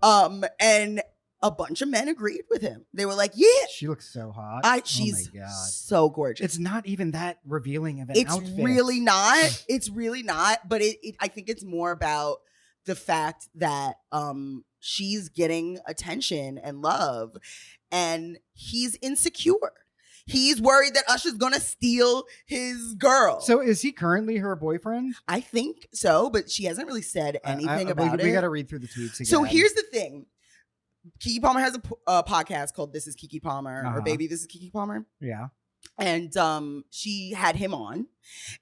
And a bunch of men agreed with him. They were like, yeah. She looks so hot. She's oh my God. So gorgeous. It's not even that revealing of an outfit. It's really not. It's really not. But I think it's more about the fact that she's getting attention and love. And he's insecure. He's worried that Usher's gonna steal his girl. So is he currently her boyfriend? I think so, but she hasn't really said anything about it. We gotta read through the tweets again. So here's the thing. Keke Palmer has a podcast called This Is Keke Palmer, or Baby, This Is Keke Palmer. Yeah. And she had him on,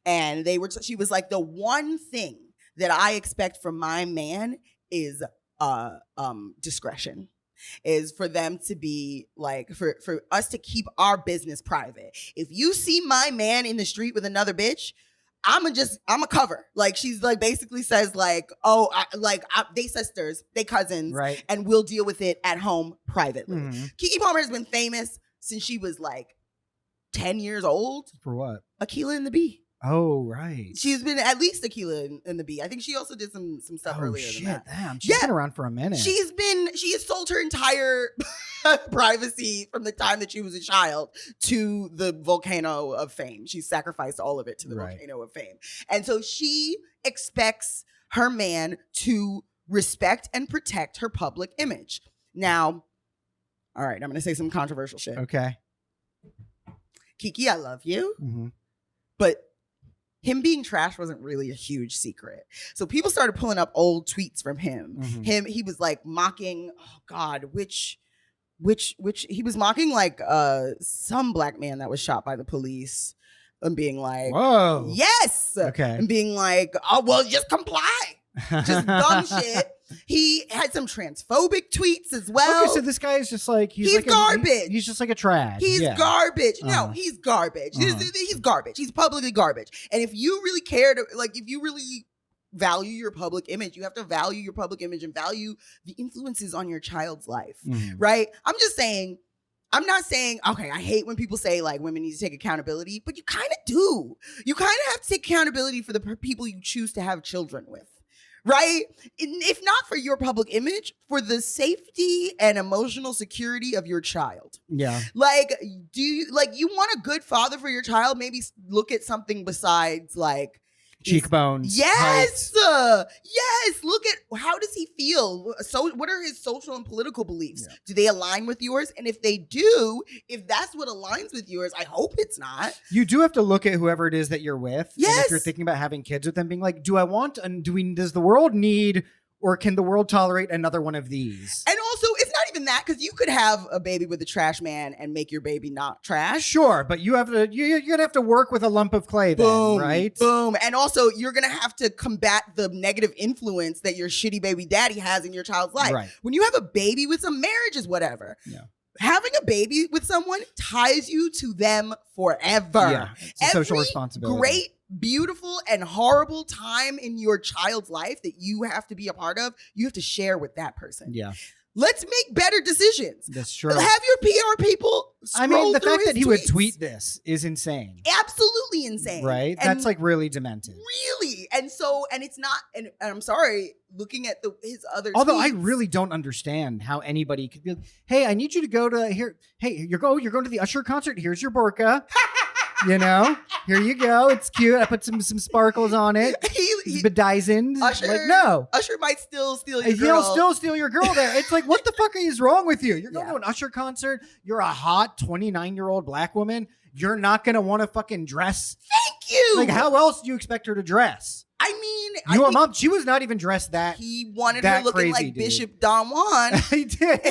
and she was like, the one thing that I expect from my man is discretion. Is for them to be like, for us to keep our business private. If you see my man in the street with another bitch, I'm a cover. Like, she's like basically says like, they sisters, they cousins, right? And we'll deal with it at home privately. Mm-hmm. Keke Palmer has been famous since she was like 10 years old. For what? Aquila and the Bee. Oh, right. She's been at least Aquila and the Bee. I think she also did some stuff earlier than that. Damn. She's been around for a minute. She has sold her entire privacy from the time that she was a child to the volcano of fame. She sacrificed all of it to the volcano of fame. And so she expects her man to respect and protect her public image. Now, All right, I'm going to say some controversial shit. Okay. Keke, I love you. Mm-hmm. But him being trash wasn't really a huge secret. So people started pulling up old tweets from him. Mm-hmm. He was like mocking, oh God, which he was mocking like some black man that was shot by the police and being like, whoa. Yes. Okay. And being like, oh, well, just comply. Just dumb shit. He had some transphobic tweets as well. Okay, so this guy is just like he's like garbage. He's just like a trash. He's garbage. Uh-huh. No, he's garbage. Uh-huh. He's garbage. He's publicly garbage. And if you really care to, like, if you really value your public image, you have to value your public image and value the influences on your child's life, right? I'm just saying. I'm not saying, okay, I hate when people say like women need to take accountability, but you kind of do. You kind of have to take accountability for the people you choose to have children with, right? If not for your public image, for the safety and emotional security of your child. Yeah. Like, do you want a good father for your child? Maybe look at something besides like cheekbones. Yes. Yes. Look at how does he feel? So what are his social and political beliefs? Yeah. Do they align with yours? And if they do, if that's what aligns with yours, I hope it's not. You do have to look at whoever it is that you're with. Yes. And if you're thinking about having kids with them, being like, do I want and does the world need or can the world tolerate another one of these? And also, it's not even that, because you could have a baby with a trash man and make your baby not trash. Sure, but you're gonna have to work with a lump of clay then, boom, right? Boom. And also, you're gonna have to combat the negative influence that your shitty baby daddy has in your child's life. Right. When you have a baby with some marriages, whatever. Yeah. Having a baby with someone ties you to them forever. Yeah, it's a social responsibility. Great, beautiful, and horrible time in your child's life that you have to be a part of, you have to share with that person. Yeah. Let's make better decisions. That's true. Have your PR people I mean, the fact that he would tweets. tweet this is insane. Absolutely insane. Right? And that's like really demented. Really. And it's not, and I'm sorry, looking at his other Although tweets, I really don't understand how anybody could be like, hey, I need you to go to here. Hey, you're going to the Usher concert. Here's your burqa. You know, here you go. It's cute. I put some sparkles on it. He's bedizened. Usher, like, no. Usher might still steal your girl. He'll still steal your girl there. It's like, what the fuck is wrong with you? You're going to an Usher concert. You're a hot 29-year-old black woman. You're not going to want to fucking dress. Thank you. Like, how else do you expect her to dress? I mean, your mom, she was not even dressed that. He wanted her looking crazy, like dude. Bishop Don Juan. He did.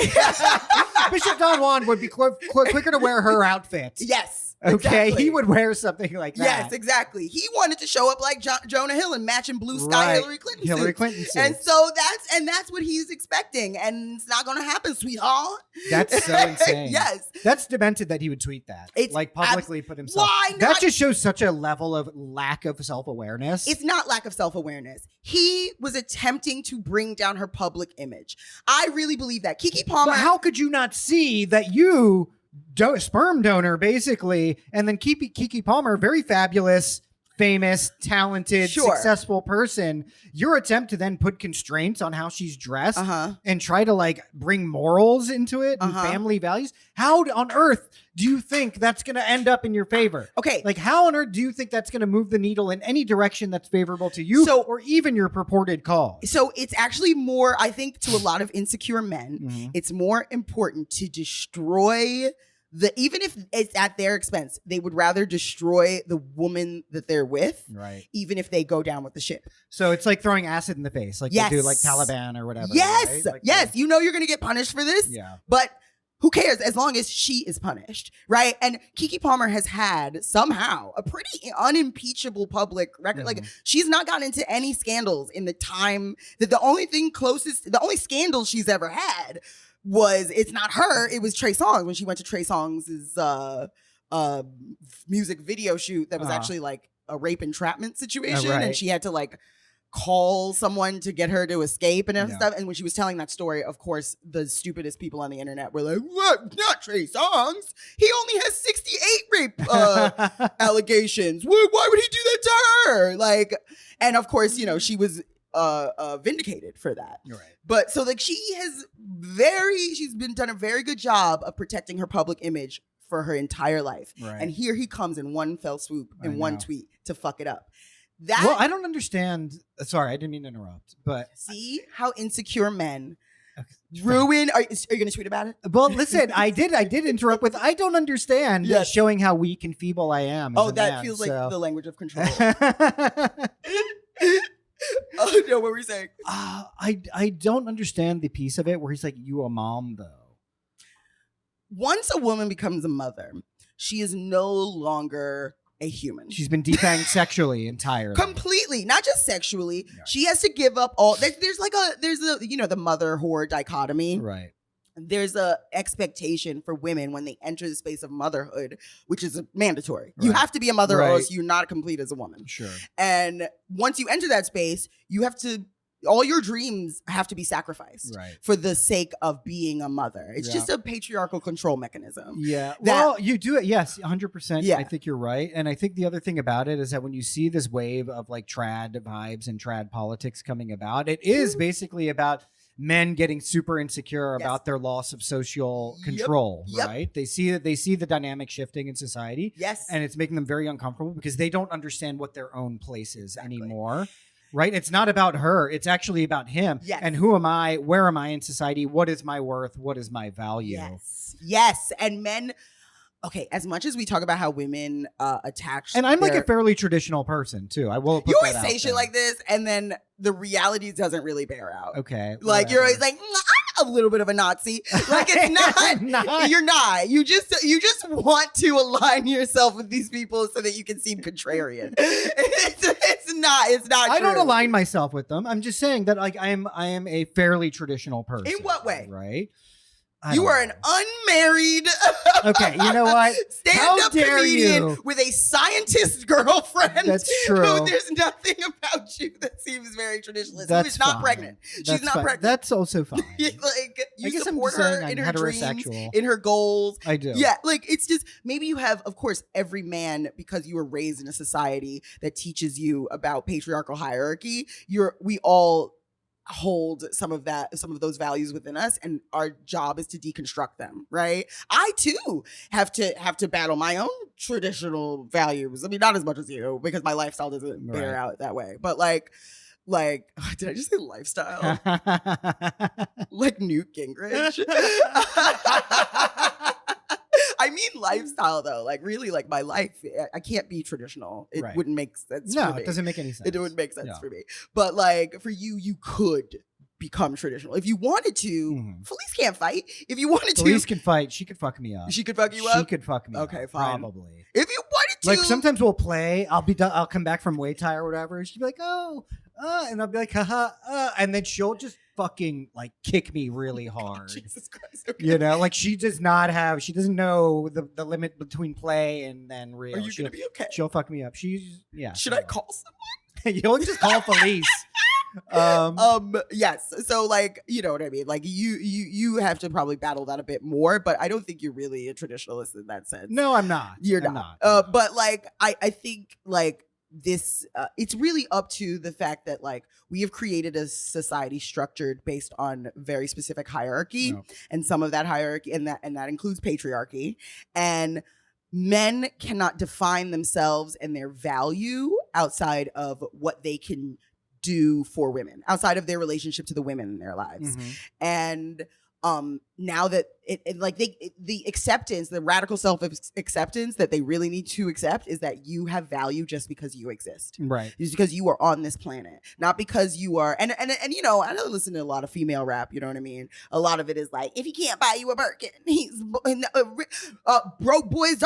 Bishop Don Juan would be quicker to wear her outfit. Yes. Okay, Exactly. he would wear something like that. Yes, exactly. He wanted to show up like Jonah Hill and matching blue sky Hillary Clinton suits. And so that's what he's expecting, and it's not going to happen, sweetheart. That's so insane. Yes, that's demented that he would tweet that. It's like publicly put himself. Why not? That just shows such a level of lack of self-awareness. It's not lack of self-awareness. He was attempting to bring down her public image. I really believe that. Keke Palmer. But how could you not see that you? Sperm donor, basically, and then Keke Palmer, very fabulous, famous, talented, successful person. Your attempt to then put constraints on how she's dressed and try to like bring morals into it and family values. How on earth do you think that's going to end up in your favor? Okay, like how on earth do you think that's going to move the needle in any direction that's favorable to you, or even your purported cause? So it's actually more, I think, to a lot of insecure men, it's more important to destroy. Even if it's at their expense, they would rather destroy the woman that they're with, right? Even if they go down with the ship. So it's like throwing acid in the face, like they do like Taliban or whatever. Yes, right? Like yes. You know you're going to get punished for this, but who cares as long as she is punished, right? And Keke Palmer has had somehow a pretty unimpeachable public record. Like she's not gotten into any scandals in the time that the only scandal she's ever had was, it's not her, it was Trey Songz when she went to Trey Songz's music video shoot that was actually like a rape entrapment situation, and she had to like call someone to get her to escape and stuff. And when she was telling that story, of course, the stupidest people on the internet were like, "What? Not Trey Songz. He only has 68 rape allegations. Why would he do that to her?" Like, and of course, you know, she was vindicated for that. You're right. But so like she's done a very good job of protecting her public image for her entire life. Right. And here he comes in one fell swoop in one tweet to fuck it up. Well, I don't understand. Sorry, I didn't mean to interrupt. But see how insecure men Ruin. Are you going to tweet about it? Well, listen, I did interrupt with, I don't understand showing how weak and feeble I am. Oh, that feels like the language of control. Oh, no, what were you saying? I don't understand the piece of it where he's like, you a mom, though. Once a woman becomes a mother, she is no longer a human. She's been defanged sexually entirely. Completely. Not just sexually. Yeah. She has to give up all... There's the mother whore dichotomy. Right. There's a expectation for women when they enter the space of motherhood, which is mandatory. Right. You have to be a mother or else you're not complete as a woman. Sure. And once you enter that space, you have to... All your dreams have to be sacrificed for the sake of being a mother. It's just a patriarchal control mechanism. Yeah. Well, you do it. Yes, 100%. Yeah. I think you're right. And I think the other thing about it is that when you see this wave of like trad vibes and trad politics coming about, it is basically about men getting super insecure about their loss of social control, right? They see the dynamic shifting in society. Yes. And it's making them very uncomfortable because they don't understand what their own place is anymore. Right? It's not about her. It's actually about him. Yes. And who am I? Where am I in society? What is my worth? What is my value? Yes. Yes. And men, okay, as much as we talk about how women attach... And I'm like a fairly traditional person, too. I will put You always that say shit there. like this, and then the reality doesn't really bear out. Okay. Like, you're always like... I'm a little bit of a Nazi. Like, it's not. You're not. You just want to align yourself with these people so that you can seem contrarian. It's not I true. don't align myself with them. I'm just saying that like I am a fairly traditional person. In what way? Right? You are an unmarried, okay, you know what? stand-up comedian with a scientist girlfriend. That's true. Who there's nothing about you that seems very traditionalist. Who's not pregnant. She's not pregnant. That's also fine. Like, you I guess support her in her dreams, in her goals. I do. Yeah, like it's just maybe you have, of course, every man, because you were raised in a society that teaches you about patriarchal hierarchy. We all hold some of those values within us, and our job is to deconstruct them, right? I too have to battle my own traditional values. I mean, not as much as you, because my lifestyle doesn't bear out that way, but like did I just say lifestyle? Like Newt Gingrich. I mean lifestyle though, like really, like my life. I can't be traditional. It wouldn't make sense. No, for me. It doesn't make any sense. It wouldn't make sense for me. But like for you, you could become traditional if you wanted to. Felice can't fight. If you wanted to, Felice can fight. She could fuck me up. She could fuck you up. She could fuck me up. Okay, fine. Probably. If you wanted to, like sometimes we'll play. I'll come back from Muay Thai or whatever. And she'll be like, oh, and I'll be like, haha, and then she'll just fucking like kick me really hard. Jesus Christ. Okay. You know, like she doesn't know the limit between play and then real. Are you gonna be okay? She'll fuck me up. Should I call someone? You'll just call Felice. Yes. So like, you know what I mean? Like you have to probably battle that a bit more, but I don't think you're really a traditionalist in that sense. No, I'm not. You're not. But like, I think like this, it's really up to the fact that like we have created a society structured based on very specific hierarchy, and some of that hierarchy, and that includes patriarchy, and men cannot define themselves and their value outside of what they can do for women, outside of their relationship to the women in their lives. And now that the acceptance, the radical self-acceptance that they really need to accept is that you have value just because you exist. Right. Just because you are on this planet. Not because you are, and you know, I don't listen to a lot of female rap, you know what I mean? A lot of it is like, if he can't buy you a Birkin, he's broke boys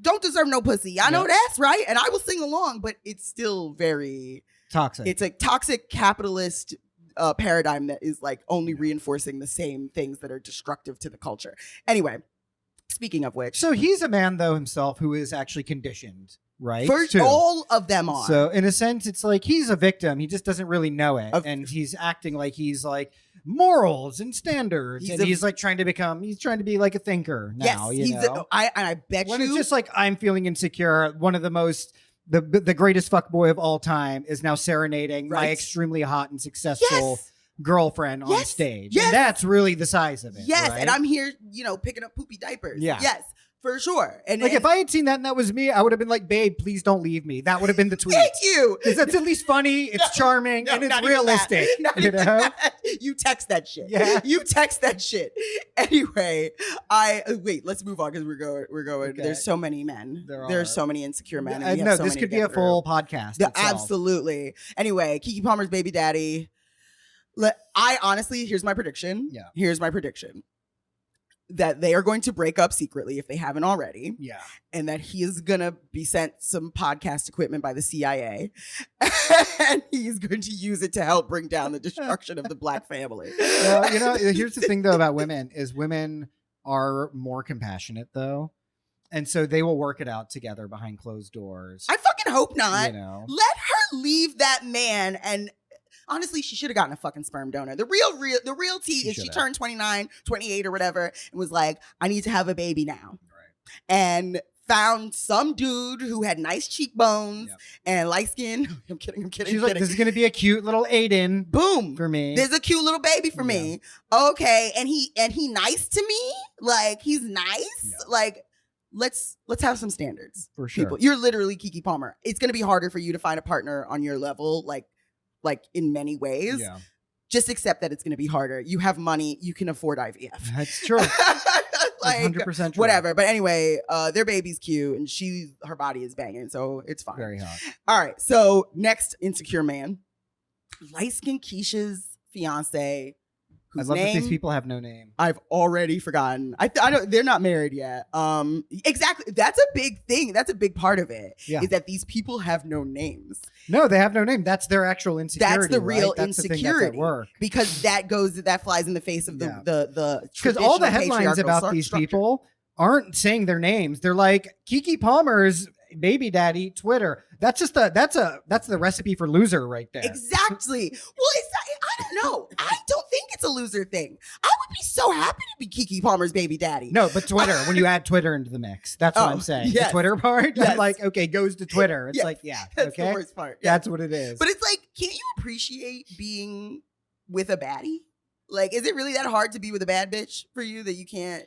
don't deserve no pussy. I know that's right. And I will sing along, but it's still very toxic. It's a toxic capitalist paradigm that is like only reinforcing the same things that are destructive to the culture. Anyway, speaking of which. So he's a man though himself who is actually conditioned, right? First, all of them are. So in a sense, it's like he's a victim. He just doesn't really know it. And he's acting like he's like morals and standards. He's like trying to be like a thinker now. Yes, you know? I bet when you. It's just like, I'm feeling insecure. One of the most... The greatest fuckboy of all time is now serenading my extremely hot and successful girlfriend on stage. Yes. And that's really the size of it. Yes. Right? And I'm here, you know, picking up poopy diapers. Yeah. Yes. For sure. And like, if I had seen that and that was me, I would have been like, babe, please don't leave me. That would have been the tweet. Thank you. Because that's at least funny, it's charming, and it's realistic. You know? You text that shit. Yeah. You text that shit. Anyway, wait, let's move on because we're going. Okay. There's so many men. There's so many insecure men. No, this could be a full podcast. Absolutely. Anyway, Keke Palmer's baby daddy. I honestly, here's my prediction. Yeah. Here's my prediction. That they are going to break up secretly if they haven't already. Yeah. And that he is going to be sent some podcast equipment by the CIA. And he's going to use it to help bring down the destruction of the Black family. Well, you know, here's the thing, though, about women is women are more compassionate, though. And so they will work it out together behind closed doors. I fucking hope not. You know? Let her leave that man. And honestly, she should have gotten a fucking sperm donor. The real tea is she turned 29, 28 or whatever and was like, I need to have a baby now. Right. And found some dude who had nice cheekbones and light skin. I'm kidding. She's like, this is going to be a cute little Aiden. Boom. For me. There's a cute little baby for me. Okay. And he nice to me. Like, he's nice. Yeah. Like, let's have some standards. For sure. People. You're literally Keke Palmer. It's going to be harder for you to find a partner on your level, like in many ways. Yeah. Just accept that it's going to be harder. You have money. You can afford IVF. That's true. Like, 100% true. Whatever. But anyway, their baby's cute and her body is banging. So it's fine. Very hot. All right. So next insecure man, light-skinned Keisha's fiance. I love that these people have no name. I've already forgotten. I know they're not married yet. Exactly. That's a big thing. That's a big part of it. Yeah. Is that these people have no names. No, they have no name. That's their actual insecurity. That's the real That's insecurity. The thing that's at work. Because that flies in the face of the because all the headlines about these people aren't saying their names. They're like Keke Palmer's baby daddy Twitter. That's just that's the recipe for loser right there. Exactly. Well, I don't know. I don't think it's a loser thing. I would be so happy to be Keke Palmer's baby daddy. No, but Twitter, when you add Twitter into the mix, that's what I'm saying. Yes. The Twitter part, I'm like, okay, goes to Twitter. It's like, that's okay, the worst part. Yeah. That's what it is. But it's like, can't you appreciate being with a baddie? Like, is it really that hard to be with a bad bitch for you that you can't?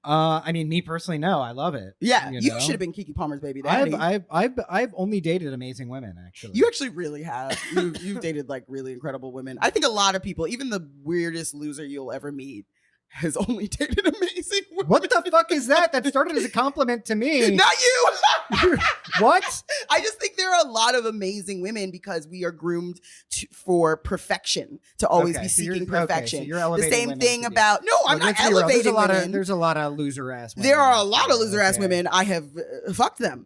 I mean, me personally, no. I love it. Yeah, you should have been Keke Palmer's baby daddy. I've only dated amazing women, actually. You actually really have. You've dated like really incredible women. I think a lot of people, even the weirdest loser you'll ever meet, has only dated amazing women. What the fuck is that? That started as a compliment to me. Not you. What? I just think there are a lot of amazing women because we are groomed for perfection, to always be seeking perfection. So you're elevating the same thing about I'm not elevating women. There's a lot of loser ass women. There are a lot of loser ass women. I have fucked them.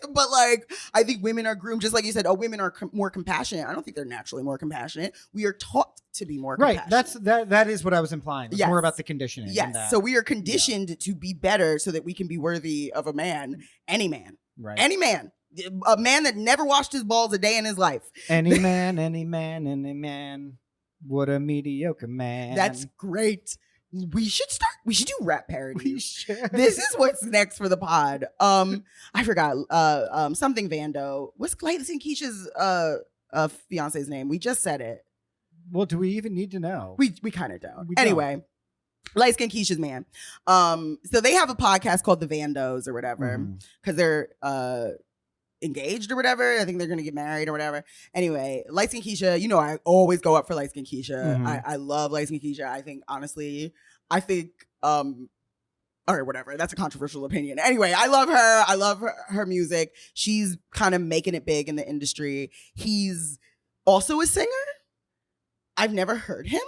But like, I think women are groomed, just like you said, women are more compassionate. I don't think they're naturally more compassionate. We are taught to be more compassionate. That is what I was implying. It's more about the conditioning. Yes. So we are conditioned to be better so that we can be worthy of a man, any man. Right. Any man. A man that never washed his balls a day in his life. Any man, any man, any man. What a mediocre man. That's great. We should do rap parodies. We should. This is what's next for the pod. I forgot. Something Vando. What's Light-skinned Keisha's fiance's name? We just said it. Well, do we even need to know? We kind of don't. Anyway, light-skinned Keisha's man. So they have a podcast called The Vandos or whatever because they're engaged or whatever. I think they're gonna get married or whatever. Anyway, light-skinned Keisha, I always go up for light-skinned Keisha. I love light-skinned Keisha. I think all right, whatever. That's a controversial opinion. Anyway, I love her. I love her music. She's kind of making it big in the industry. He's also a singer. I've never heard him,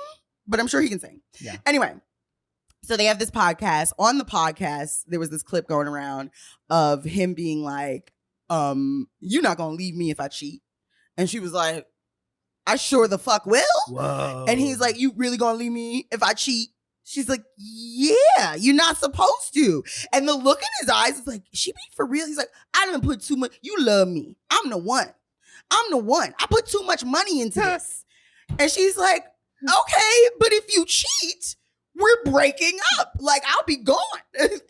but I'm sure he can sing. Yeah. Anyway, so they have this podcast. On the podcast, there was this clip going around of him being like, you're not going to leave me if I cheat. And she was like, I sure the fuck will. Whoa. And he's like, you really going to leave me if I cheat? She's like, yeah, you're not supposed to. And the look in his eyes is like, she be for real? He's like, I didn't put too much. You love me. I'm the one. I put too much money into this. And she's like, okay, but if you cheat, we're we're breaking up. Like, I'll be gone.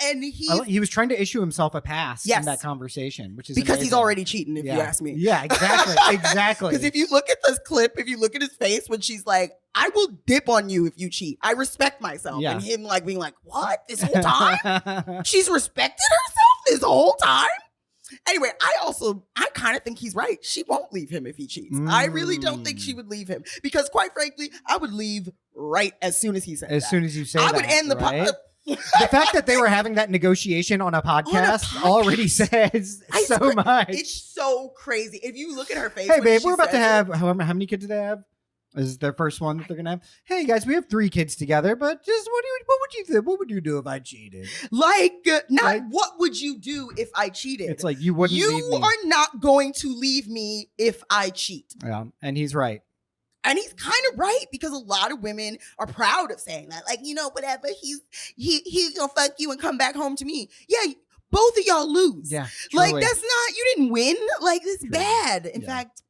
And he was trying to issue himself a pass in that conversation, which is because amazing. he's already cheating, if you ask me. Yeah, exactly. Exactly. Because if you look at this clip, if you look at his face when she's like, I will dip on you if you cheat. I respect myself. And him like being like, what? This whole time? She's respected herself this whole time? Anyway, I kind of think he's right. She won't leave him if he cheats. I really don't think she would leave him because, quite frankly, I would leave right as soon as he said that. As soon as you say that, I would end the podcast. The fact that they were having that negotiation on a podcast already says so much. It's so crazy. If you look at her face. Hey, babe, we're about to have, how many kids do they have? This is their first one that they're gonna have. Hey guys, we have 3 kids together, but just what would you do if I cheated? Like, what would you do if I cheated? It's like you wouldn't leave me. You are not going to leave me if I cheat. Yeah, and he's right. And he's kind of right because a lot of women are proud of saying that. Like, whatever, he's gonna fuck you and come back home to me. Yeah, both of y'all lose. Yeah, like truly. that's not, you didn't win. Like, it's bad. In fact,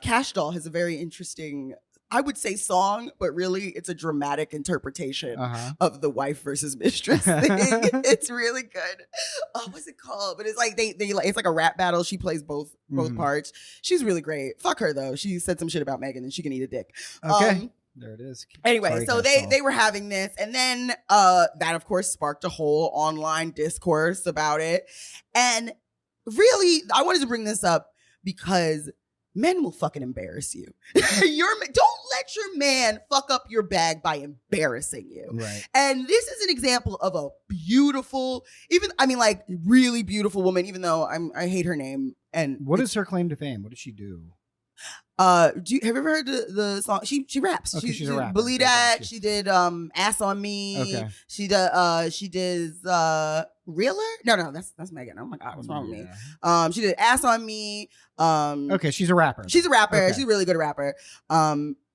Cash Doll has a very interesting, I would say, song, but really it's a dramatic interpretation of the wife versus mistress thing. It's really good. What's it called? But it's like it's like a rap battle. She plays both parts. She's really great. Fuck her though. She said some shit about Megan and she can eat a dick. Okay. There it is. Anyway, so they were having this, and then that of course sparked a whole online discourse about it. And really, I wanted to bring this up because men will fucking embarrass you. Don't let your man fuck up your bag by embarrassing you. Right. And this is an example of a beautiful, really beautiful woman, even though I hate her name. And what is her claim to fame? What does she do? Have you ever heard the song? She raps. Okay, she's a rapper. Believe that. She did Ass on Me. Okay. She did Realer? No, that's Megan. Oh my God, what's wrong with me? She did Ass on Me. Okay, she's a rapper. She's a rapper. Okay. She's a really good rapper.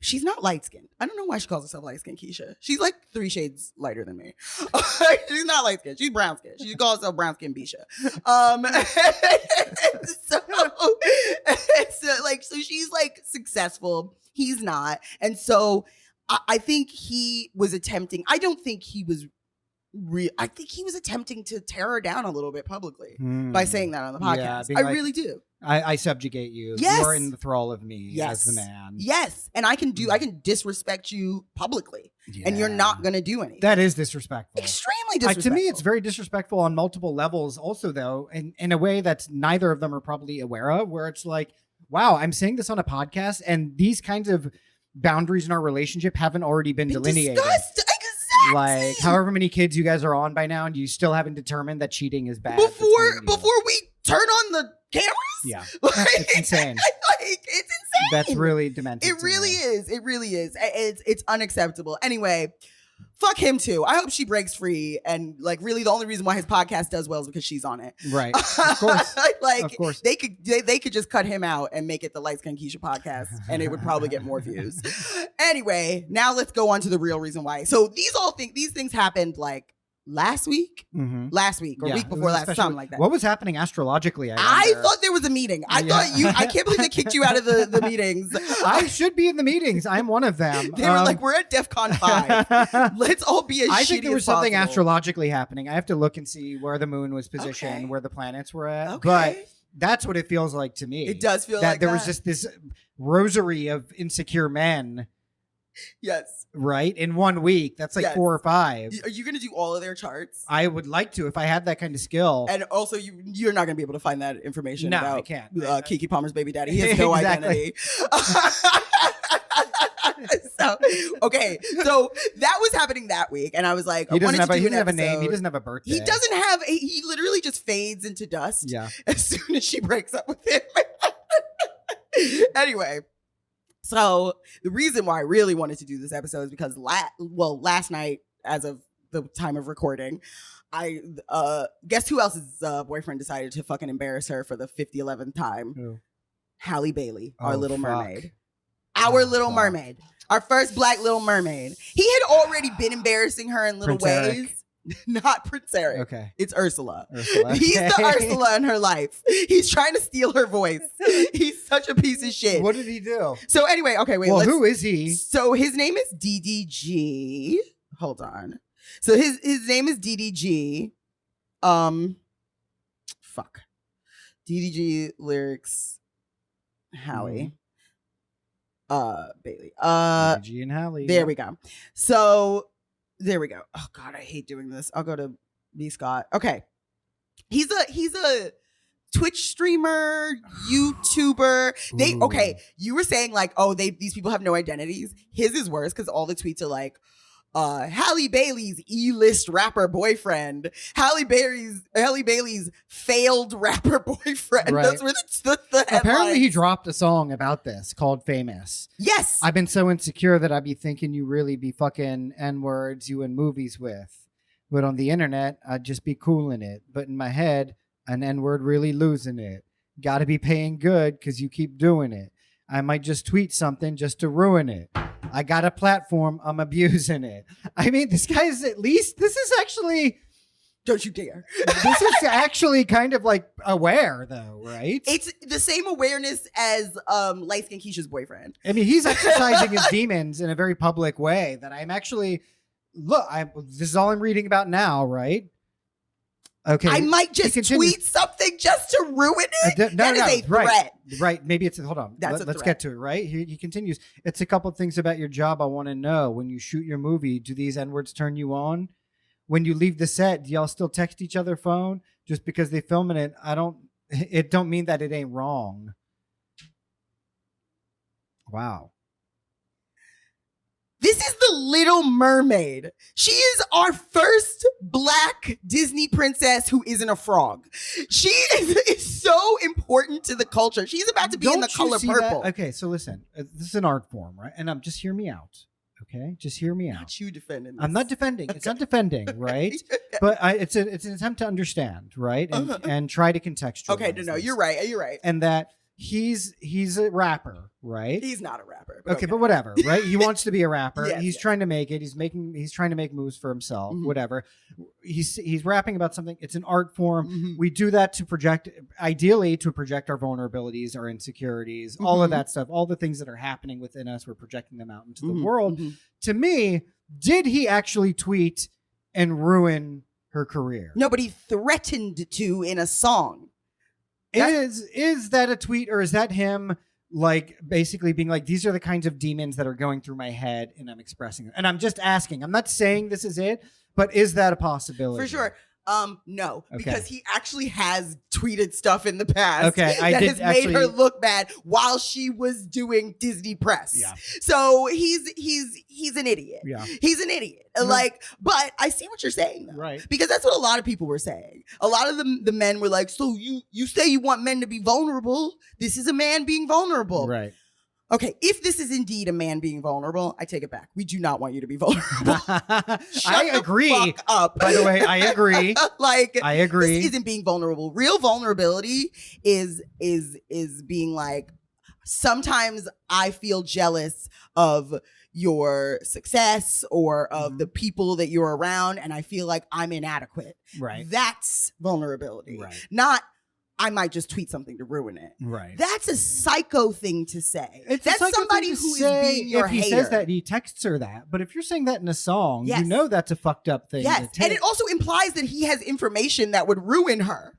She's not light skinned. I don't know why she calls herself light skinned, Keisha. She's like 3 shades lighter than me. She's not light skinned. She's brown skinned. She calls herself brown skinned Bisha. So she's like successful. He's not. And so I think he was attempting, I don't think he was I think he was attempting to tear her down a little bit publicly by saying that on the podcast. Yeah, I really do. I subjugate you. Yes. You are in the thrall of me as the man. Yes. And I can disrespect you publicly. Yeah. And you're not going to do anything. That is disrespectful. Extremely disrespectful. To me, it's very disrespectful on multiple levels also, though, in a way that neither of them are probably aware of, where it's like, wow, I'm saying this on a podcast, and these kinds of boundaries in our relationship haven't already been delineated. Discussed. Like, however many kids you guys are on by now, and you still haven't determined that cheating is bad. Before we turn on the cameras? Yeah. It's insane. It's insane. That's really demented. It really is. It really is. It's unacceptable. Anyway, fuck him too. I hope she breaks free. And like, really, the only reason why his podcast does well is because she's on it. Right. Of course. Of course. They could just cut him out and make it the Light Skin Keisha podcast, and it would probably get more views. Anyway, now let's go on to the real reason why. So these things happened like last week or week before last, something like that. What was happening astrologically? I thought there was a meeting. I can't believe they kicked you out of the meetings. I should be in the meetings. I'm one of them. They were like, we're at DEFCON 5. Let's all be as shitty as possible. I think there was something astrologically happening. I have to look and see where the moon was positioned, where the planets were at. Okay. But that's what it feels like to me. It does feel like that. There was just this rosary of insecure men. Yes. Right? In 1 week. That's like 4 or 5. Are you going to do all of their charts? I would like to if I had that kind of skill. And also, you're not going to be able to find that information about I can't. Keke Palmer's baby daddy. He has no identity. So that was happening that week. And I was like, he doesn't have a name. He doesn't have a birthday. He literally just fades into dust as soon as she breaks up with him. Anyway. So the reason why I really wanted to do this episode is because last night, as of the time of recording, I guess who else's boyfriend decided to fucking embarrass her for the 11th time? Who? Halle Bailey, our Little Mermaid. Our Little Mermaid. Our first black Little Mermaid. He had already been embarrassing her in little ways. Not Prince Eric. Okay. It's Ursula. Ursula. He's the Okay. Ursula in her life. He's trying to steal her voice. He's such a piece of shit. What did he do? So anyway, okay, wait. Well, who is he? So his name is DDG. Hold on. So his name is DDG. Fuck. DDG lyrics. Halle. Bailey. G and Halle. There we go. So there we go. Oh God, I hate doing this. I'll go to B. Scott. Okay. He's a Twitch streamer, YouTuber. Okay, you were saying like, oh, these people have no identities. His is worse because all the tweets are like, Halle Bailey's E-list rapper boyfriend, Halle Bailey's failed rapper boyfriend. Right. Those were the headlines. Apparently he dropped a song about this called Famous. Yes. I've been so insecure that I be thinking you really be fucking N-words you in movies with. But on the internet, I'd just be cool in it. But in my head, an N-word really losing it. Gotta be paying good because you keep doing it. I might just tweet something just to ruin it. I got a platform, I'm abusing it. I mean, this guy is this is actually... Don't you dare. This is actually kind of like aware though, right? It's the same awareness as light-skinned Keisha's boyfriend. I mean, he's exercising his demons in a very public way that I'm actually... Look, this is all I'm reading about now, right? Okay. I might just tweet something just to ruin it. That is a threat. Right. Maybe it's hold on. Let's get to it. Right. He continues. It's a couple things about your job I want to know. When you shoot your movie, do these N-words turn you on? When you leave the set, do y'all still text each other phone? Just because they filming it, it don't mean that it ain't wrong. Wow. This is the Little Mermaid. She is our first Black Disney princess who isn't a frog. She is so important to the culture. She's about to be in The Color Purple. Okay, so listen. This is an art form, right? And just hear me out. Okay, just hear me out. Not you defending this. I'm not defending. Okay. It's not defending, right? But it's an attempt to understand, right? And try to contextualize. Okay, no, you're right. You're right. And that he's a rapper, right? He's not a rapper. Okay, but whatever, right? He wants to be a rapper. Yes, he's trying to make it. He's trying to make moves for himself. Mm-hmm. Whatever. He's rapping about something. It's an art form. Mm-hmm. We do that to project our vulnerabilities, our insecurities, mm-hmm. all of that stuff, all the things that are happening within us. We're projecting them out into mm-hmm. the world. Mm-hmm. To me, did he actually tweet and ruin her career? No, but he threatened to in a song. Is that a tweet, or is that him like basically being like, these are the kinds of demons that are going through my head and I'm expressing them? And I'm just asking. I'm not saying this is it, but is that a possibility? For sure. No, because he actually has tweeted stuff in the past that has made her look bad while she was doing Disney press. Yeah. So he's an idiot. Yeah. He's an idiot. Mm-hmm. But I see what you're saying though. Right. Because that's what a lot of people were saying. A lot of the men were like, so you say you want men to be vulnerable. This is a man being vulnerable. Right. Okay, if this is indeed a man being vulnerable, I take it back. We do not want you to be vulnerable. I agree. The fuck up. By the way, I agree. I agree. This isn't being vulnerable. Real vulnerability is being like, sometimes I feel jealous of your success or of the people that you're around, and I feel like I'm inadequate. Right. That's vulnerability. Right. Not, I might just tweet something to ruin it. Right. That's a psycho thing to say. That's somebody who is being your hater. If he says that, he texts her that. But if you're saying that in a song, yes. you know that's a fucked up thing. Yes. And it also implies that he has information that would ruin her.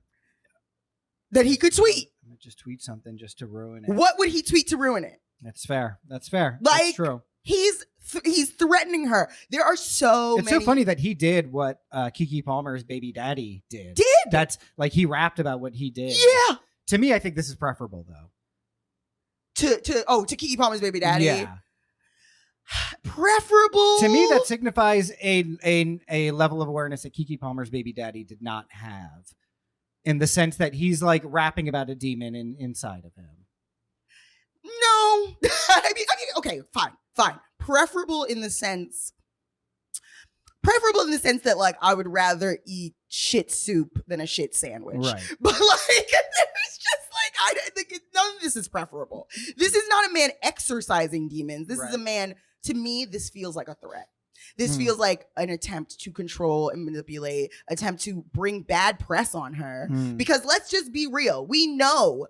That he could tweet. Just tweet something just to ruin it. What would he tweet to ruin it? That's fair. That's fair. Like, that's true. He's threatening her. There are so many. It's so funny that he did what Keke Palmer's baby daddy did. That's like he rapped about what he did. Yeah. To me, I think this is preferable though. To Keke Palmer's baby daddy. Yeah. Preferable. To me, that signifies a level of awareness that Keke Palmer's baby daddy did not have, in the sense that he's like rapping about a demon inside of him. No. I mean, okay, fine. Preferable in the sense that like I would rather eat shit soup than a shit sandwich. Right. But like it's just like I think none of this is preferable. This is not a man exercising demons. This is a man, to me, this feels like a threat. This feels like an attempt to control and manipulate, attempt to bring bad press on her. Because let's just be real. We know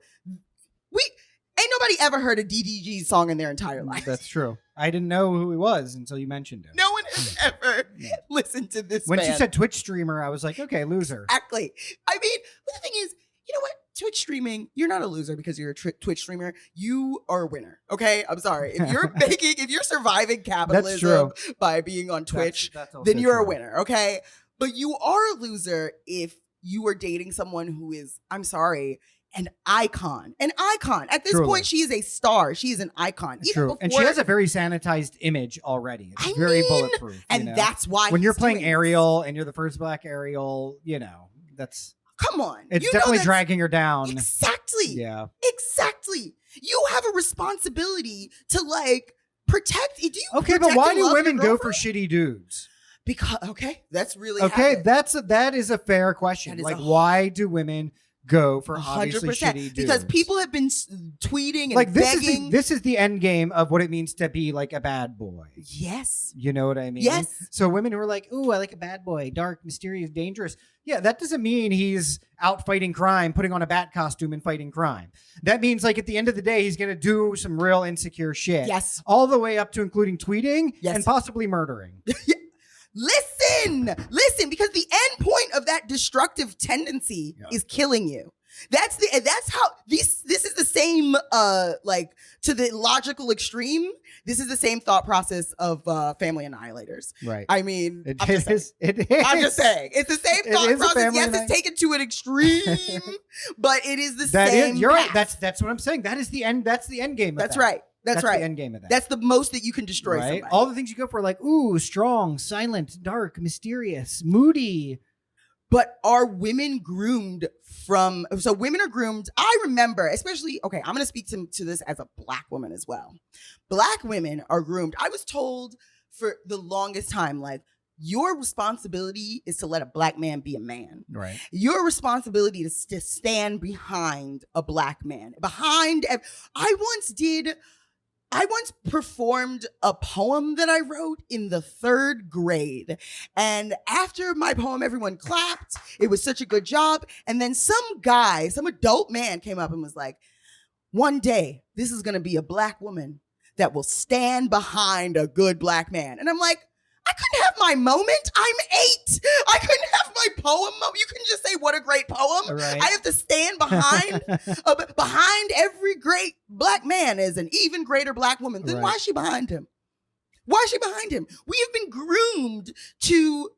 ain't nobody ever heard a DDG song in their entire life. That's true. I didn't know who he was until you mentioned him. No one has ever listened to this When man. she said Twitch streamer, I was like, okay, loser. Exactly. I mean, but the thing is, you know what? Twitch streaming, you're not a loser because you're a Twitch streamer. You are a winner. Okay? I'm sorry. If you're surviving capitalism by being on Twitch, then you're a winner. Okay? But you are a loser if you are dating someone who is, I'm sorry, an icon. An icon. At this point, she is a star. She is an icon. Even before, and she has a very sanitized image already. It's very bulletproof. And that's why when you're playing Ariel and you're the first black Ariel, that's... Come on. It's definitely dragging her down. Exactly. Yeah. Exactly. You have a responsibility to protect. Okay, but why do women go for shitty dudes? Because that's really that is a fair question. Why do women go for obviously 100%. Shitty dudes? Because people have been tweeting and begging. This is the end game of what it means to be like a bad boy. Yes. You know what I mean? Yes. So women who are like, ooh, I like a bad boy, dark, mysterious, dangerous. Yeah, that doesn't mean he's out fighting crime, putting on a bat costume and fighting crime. That means at the end of the day, he's going to do some real insecure shit. Yes. All the way up to including tweeting and possibly murdering. Listen, because the end point of that destructive tendency is killing you. That's how this is the same to the logical extreme. This is the same thought process of Family Annihilators. Right. I mean, it is. I'm just saying. It's the same thought process. Yes, it's taken to an extreme, but it is the same. You're right. That's what I'm saying. That is the end. That's the end game. That's right. That's right. The end game of that. That's the most that you can destroy somebody. All the things you go for, ooh, strong, silent, dark, mysterious, moody. But are women groomed so women are groomed. I remember, especially, I'm going to speak to this as a black woman as well. Black women are groomed. I was told for the longest time, your responsibility is to let a black man be a man. Right. Your responsibility is to stand behind a black man. I once performed a poem that I wrote in the 3rd grade. And after my poem, everyone clapped. It was such a good job. And then some adult man came up and was like, one day, this is going to be a black woman that will stand behind a good black man. And I'm like, I couldn't have my moment. I'm 8. I couldn't have my poem. You can just say, what a great poem. Right. I have to stand behind every great black man is an even greater black woman. Then why is she behind him? Why is she behind him? We have been groomed to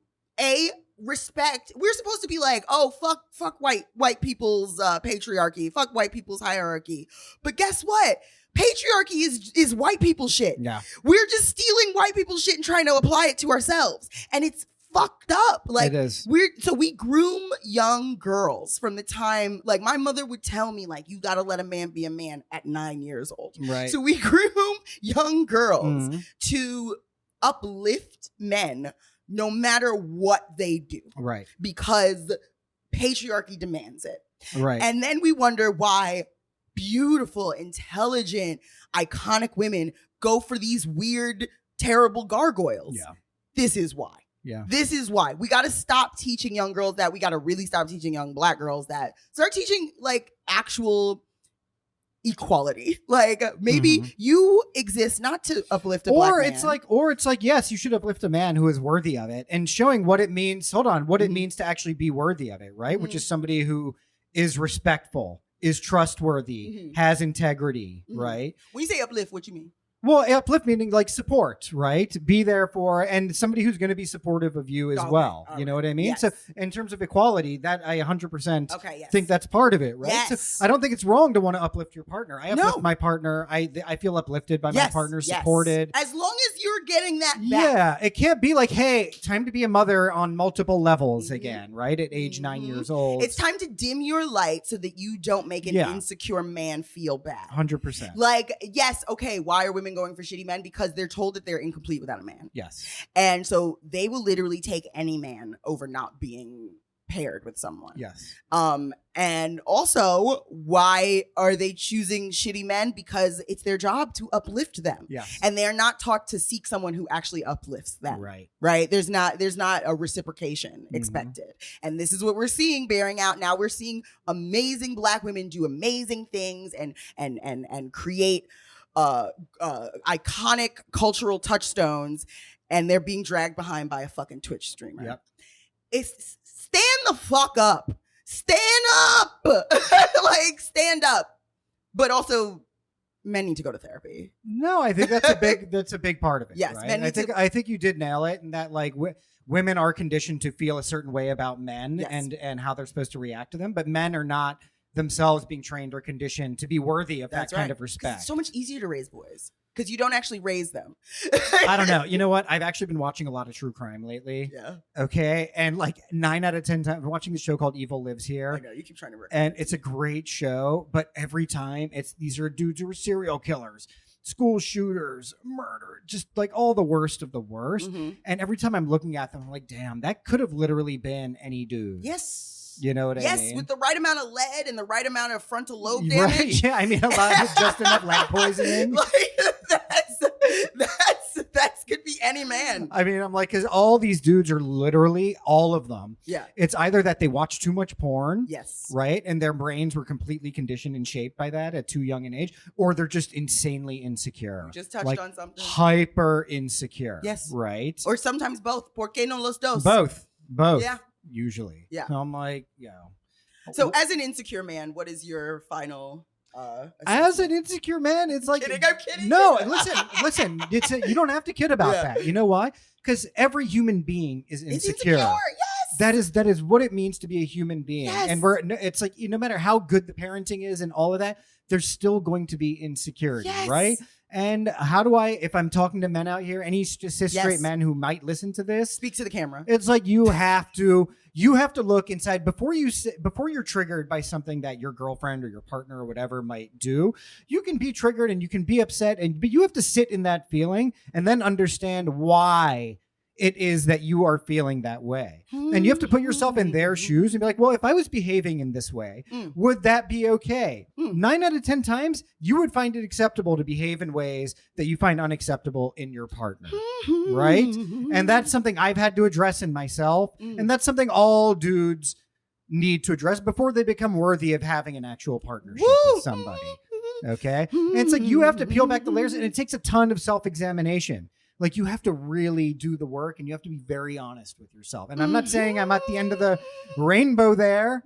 respect. We're supposed to be like, oh, fuck white people's patriarchy. Fuck white people's hierarchy. But guess what? Patriarchy is white people shit. Yeah. We're just stealing white people shit and trying to apply it to ourselves. And it's fucked up. It is. We groom young girls from the time, my mother would tell me, you gotta let a man be a man at 9 years old. Right. So we groom young girls to uplift men no matter what they do. Right. Because patriarchy demands it. Right. And then we wonder why beautiful, intelligent, iconic women go for these weird, terrible gargoyles. Yeah. This is why. Yeah. This is why. We got to stop teaching young girls that. We got to really stop teaching young black girls that. Start teaching actual equality. Maybe you exist not to uplift a black man. Or it's yes, you should uplift a man who is worthy of it, and showing what it means. It means to actually be worthy of it, right? Which is somebody who is respectful, is trustworthy, has integrity, right? When you say uplift, what you mean? Well, uplift meaning support, right? Be there for, and somebody who's going to be supportive of you as well. You know what I mean? Yes. So in terms of equality, that I 100% yes. think that's part of it, right? Yes. So I don't think it's wrong to want to uplift your partner. I uplift my partner. I feel uplifted by my partner, supported. As long as you're getting that back. Yeah, it can't be hey, time to be a mother on multiple levels again, right? At age 9 years old. It's time to dim your light so that you don't make an insecure man feel bad. 100%. Yes, okay, why are women going for shitty men? Because they're told that they're incomplete without a man. Yes. And so they will literally take any man over not being paired with someone. Yes. And also, why are they choosing shitty men? Because it's their job to uplift them. Yes. And they're not taught to seek someone who actually uplifts them. Right. Right. There's not a reciprocation expected. And this is what we're seeing bearing out. Now we're seeing amazing Black women do amazing things and create iconic cultural touchstones, and they're being dragged behind by a fucking Twitch streamer. Yep. It's stand the fuck up. Stand up. Like, stand up. But also, men need to go to therapy. No, I think that's a big part of it. Yes, right? I think you did nail it, and that like women are conditioned to feel a certain way about men, yes. and how they're supposed to react to them, but men are not themselves being trained or conditioned to be worthy of that kind of respect. It's so much easier to raise boys because you don't actually raise them. I don't know. You know what? I've actually been watching a lot of true crime lately. Yeah. Okay. And like 9 out of 10 times, I'm watching this show called Evil Lives Here. I know, you keep trying to work. And it's a great show, but every time these are dudes who are serial killers, school shooters, murder, just like all the worst of the worst. Mm-hmm. And every time I'm looking at them, I'm like, damn, that could have literally been any dude. Yes. You know what I mean? Yes, with the right amount of lead and the right amount of frontal lobe damage. Right? Yeah, I mean, a lot of just enough lead poisoning. Like, that's could be any man. I mean, I'm like, because all these dudes are literally, all of them. Yeah. It's either that they watch too much porn. Yes. Right? And their brains were completely conditioned and shaped by that at too young an age, or they're just insanely insecure. You just touched on something. Hyper insecure. Yes. Right? Or sometimes both. ¿Por qué no los dos? Both. Yeah. Usually. Yeah. So I'm like, So as an insecure man, what is your final as an insecure man, it's like I'm kidding. No, listen. You don't have to kid about that. You know why? Because every human being is insecure. Yes. That is what it means to be a human being. Yes. And it's like, no matter how good the parenting is and all of that, there's still going to be insecurity, right? And how do if I'm talking to men out here, any cis straight men who might listen to this, speak to the camera. It's like you have to look inside before you're triggered by something that your girlfriend or your partner or whatever might do. You can be triggered and you can be upset, but you have to sit in that feeling and then understand why it is that you are feeling that way. And you have to put yourself in their shoes and be like, well, if I was behaving in this way, would that be okay? 9 out of 10 times, you would find it acceptable to behave in ways that you find unacceptable in your partner, right? And that's something I've had to address in myself. And that's something all dudes need to address before they become worthy of having an actual partnership with somebody, okay? And it's like you have to peel back the layers, and it takes a ton of self-examination. Like, you have to really do the work, and you have to be very honest with yourself. And I'm not saying I'm at the end of the rainbow there.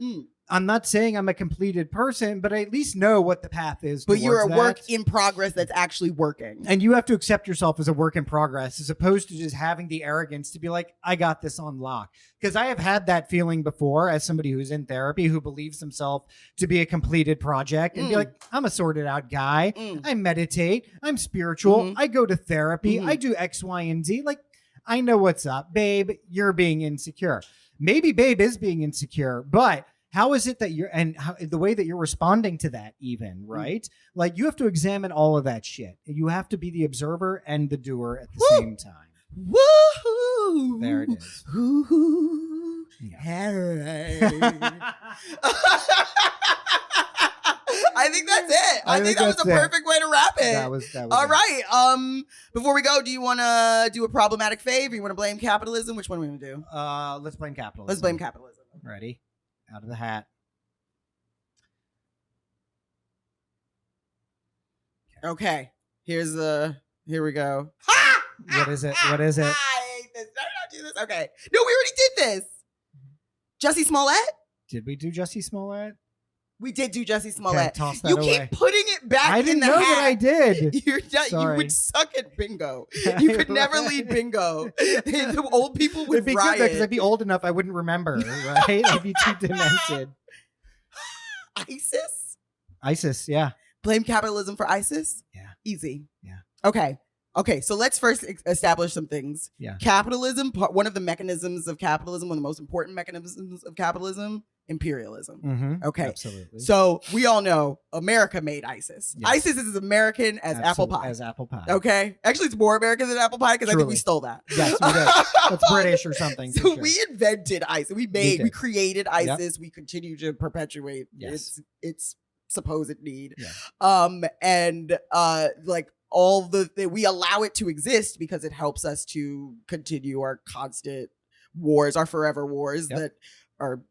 I'm not saying I'm a completed person, but I at least know what the path is. But you're a work in progress that's actually working. And you have to accept yourself as a work in progress, as opposed to just having the arrogance to be like, I got this on lock. Because I have had that feeling before as somebody who's in therapy, who believes himself to be a completed project, and be like, I'm a sorted out guy. I meditate. I'm spiritual. I go to therapy. I do X, Y, and Z. Like, I know what's up. Babe, you're being insecure. Maybe babe is being insecure, but how is it that the way that you're responding to that even, right? Like, you have to examine all of that shit. You have to be the observer and the doer at the same time. Woo-hoo! There it is. I think that's it. I think that was the perfect way to wrap it. That was all right. Before we go, do you want to do a problematic fave? You want to blame capitalism? Which one are we going to do? Let's blame capitalism. Let's blame capitalism. Ready? Out of the hat. Okay. Here we go. What is it? What is it? I hate this. No, don't do this. Okay. No, we already did this. Jussie Smollett? Did we do Jussie Smollett? We did do Jussie Smollett. Okay, toss that you away. Keep putting it back I in didn't the know hat. that I did. You would suck at bingo. You could never lead bingo. The old people would It'd be riot. good because I'd be old enough I wouldn't remember, right? I'd be too demented. ISIS, yeah. Blame capitalism for ISIS? Yeah. Easy. Yeah. Okay, so let's first establish some things. Yeah. Capitalism, one of the mechanisms of capitalism, one of the most important mechanisms of capitalism imperialism. Mm-hmm. Okay. Absolutely. So we all know America made ISIS. Yes. ISIS is as American as apple pie. As apple pie. Okay. Actually, it's more American than apple pie because I think we stole that. Yes, we did. That's British or something. So we invented ISIS. We created ISIS. Yep. We continue to perpetuate its supposed need. Yeah. And like we allow it to exist because it helps us to continue our constant wars, our forever wars that are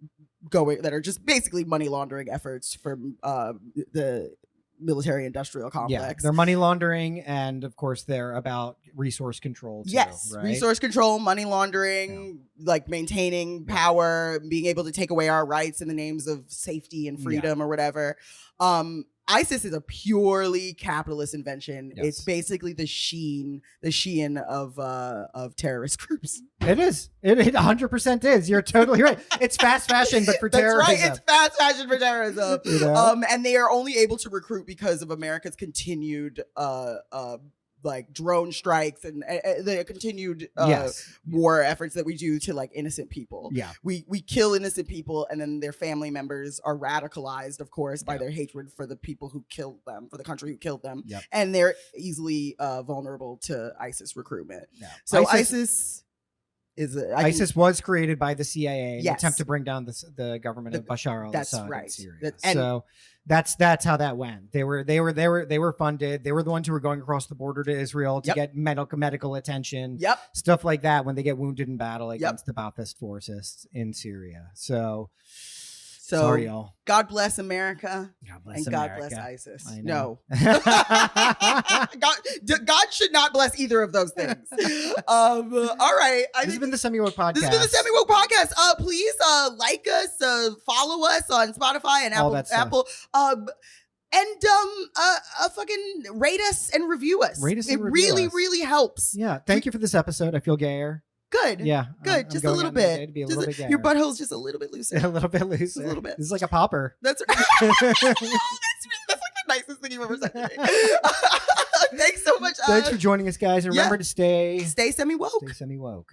just basically money laundering efforts from the military industrial complex. Yeah, they're money laundering, and of course they're about resource control too, right? Resource control, money laundering, like maintaining power, being able to take away our rights in the names of safety and freedom or whatever. ISIS is a purely capitalist invention. Yes. It's basically the Shein of terrorist groups. It is. It 100% is. You're totally right. It's fast fashion, but for terrorism. That's right. It's fast fashion for terrorism. You know? And they are only able to recruit because of America's continued like drone strikes and the continued war efforts that we do to like innocent people. Yeah. We kill innocent people, and then their family members are radicalized, of course, by their hatred for the people who killed them, for the country who killed them. Yep. And they're easily vulnerable to ISIS recruitment. Yeah. So ISIS was created by the CIA in an Yes. attempt to bring down the government of Bashar al-Assad That's in right. Syria. And- So that's how that went. They were funded. They were the ones who were going across the border to Israel to get medical attention. Yep. Stuff like that when they get wounded in battle against the Ba'athist forces in Syria. So sorry, y'all. God bless America. God bless and America. God bless ISIS. I No. know. God should not bless either of those things. All right. This has been the SemiWoke podcast. This has been the SemiWoke podcast. Please like us, follow us on Spotify and Apple. And fucking rate us and review us. It really, really helps. Yeah. Thank you for this episode. I feel gayer. Good. Yeah. Good. Just a little bit. Your butthole's just a little bit looser. A little bit looser. Just a little bit. This is like a popper. That's right. That's like the nicest thing you've ever said to me. Thanks so much. Thanks for joining us, guys. And remember to stay semi-woke. Stay semi-woke.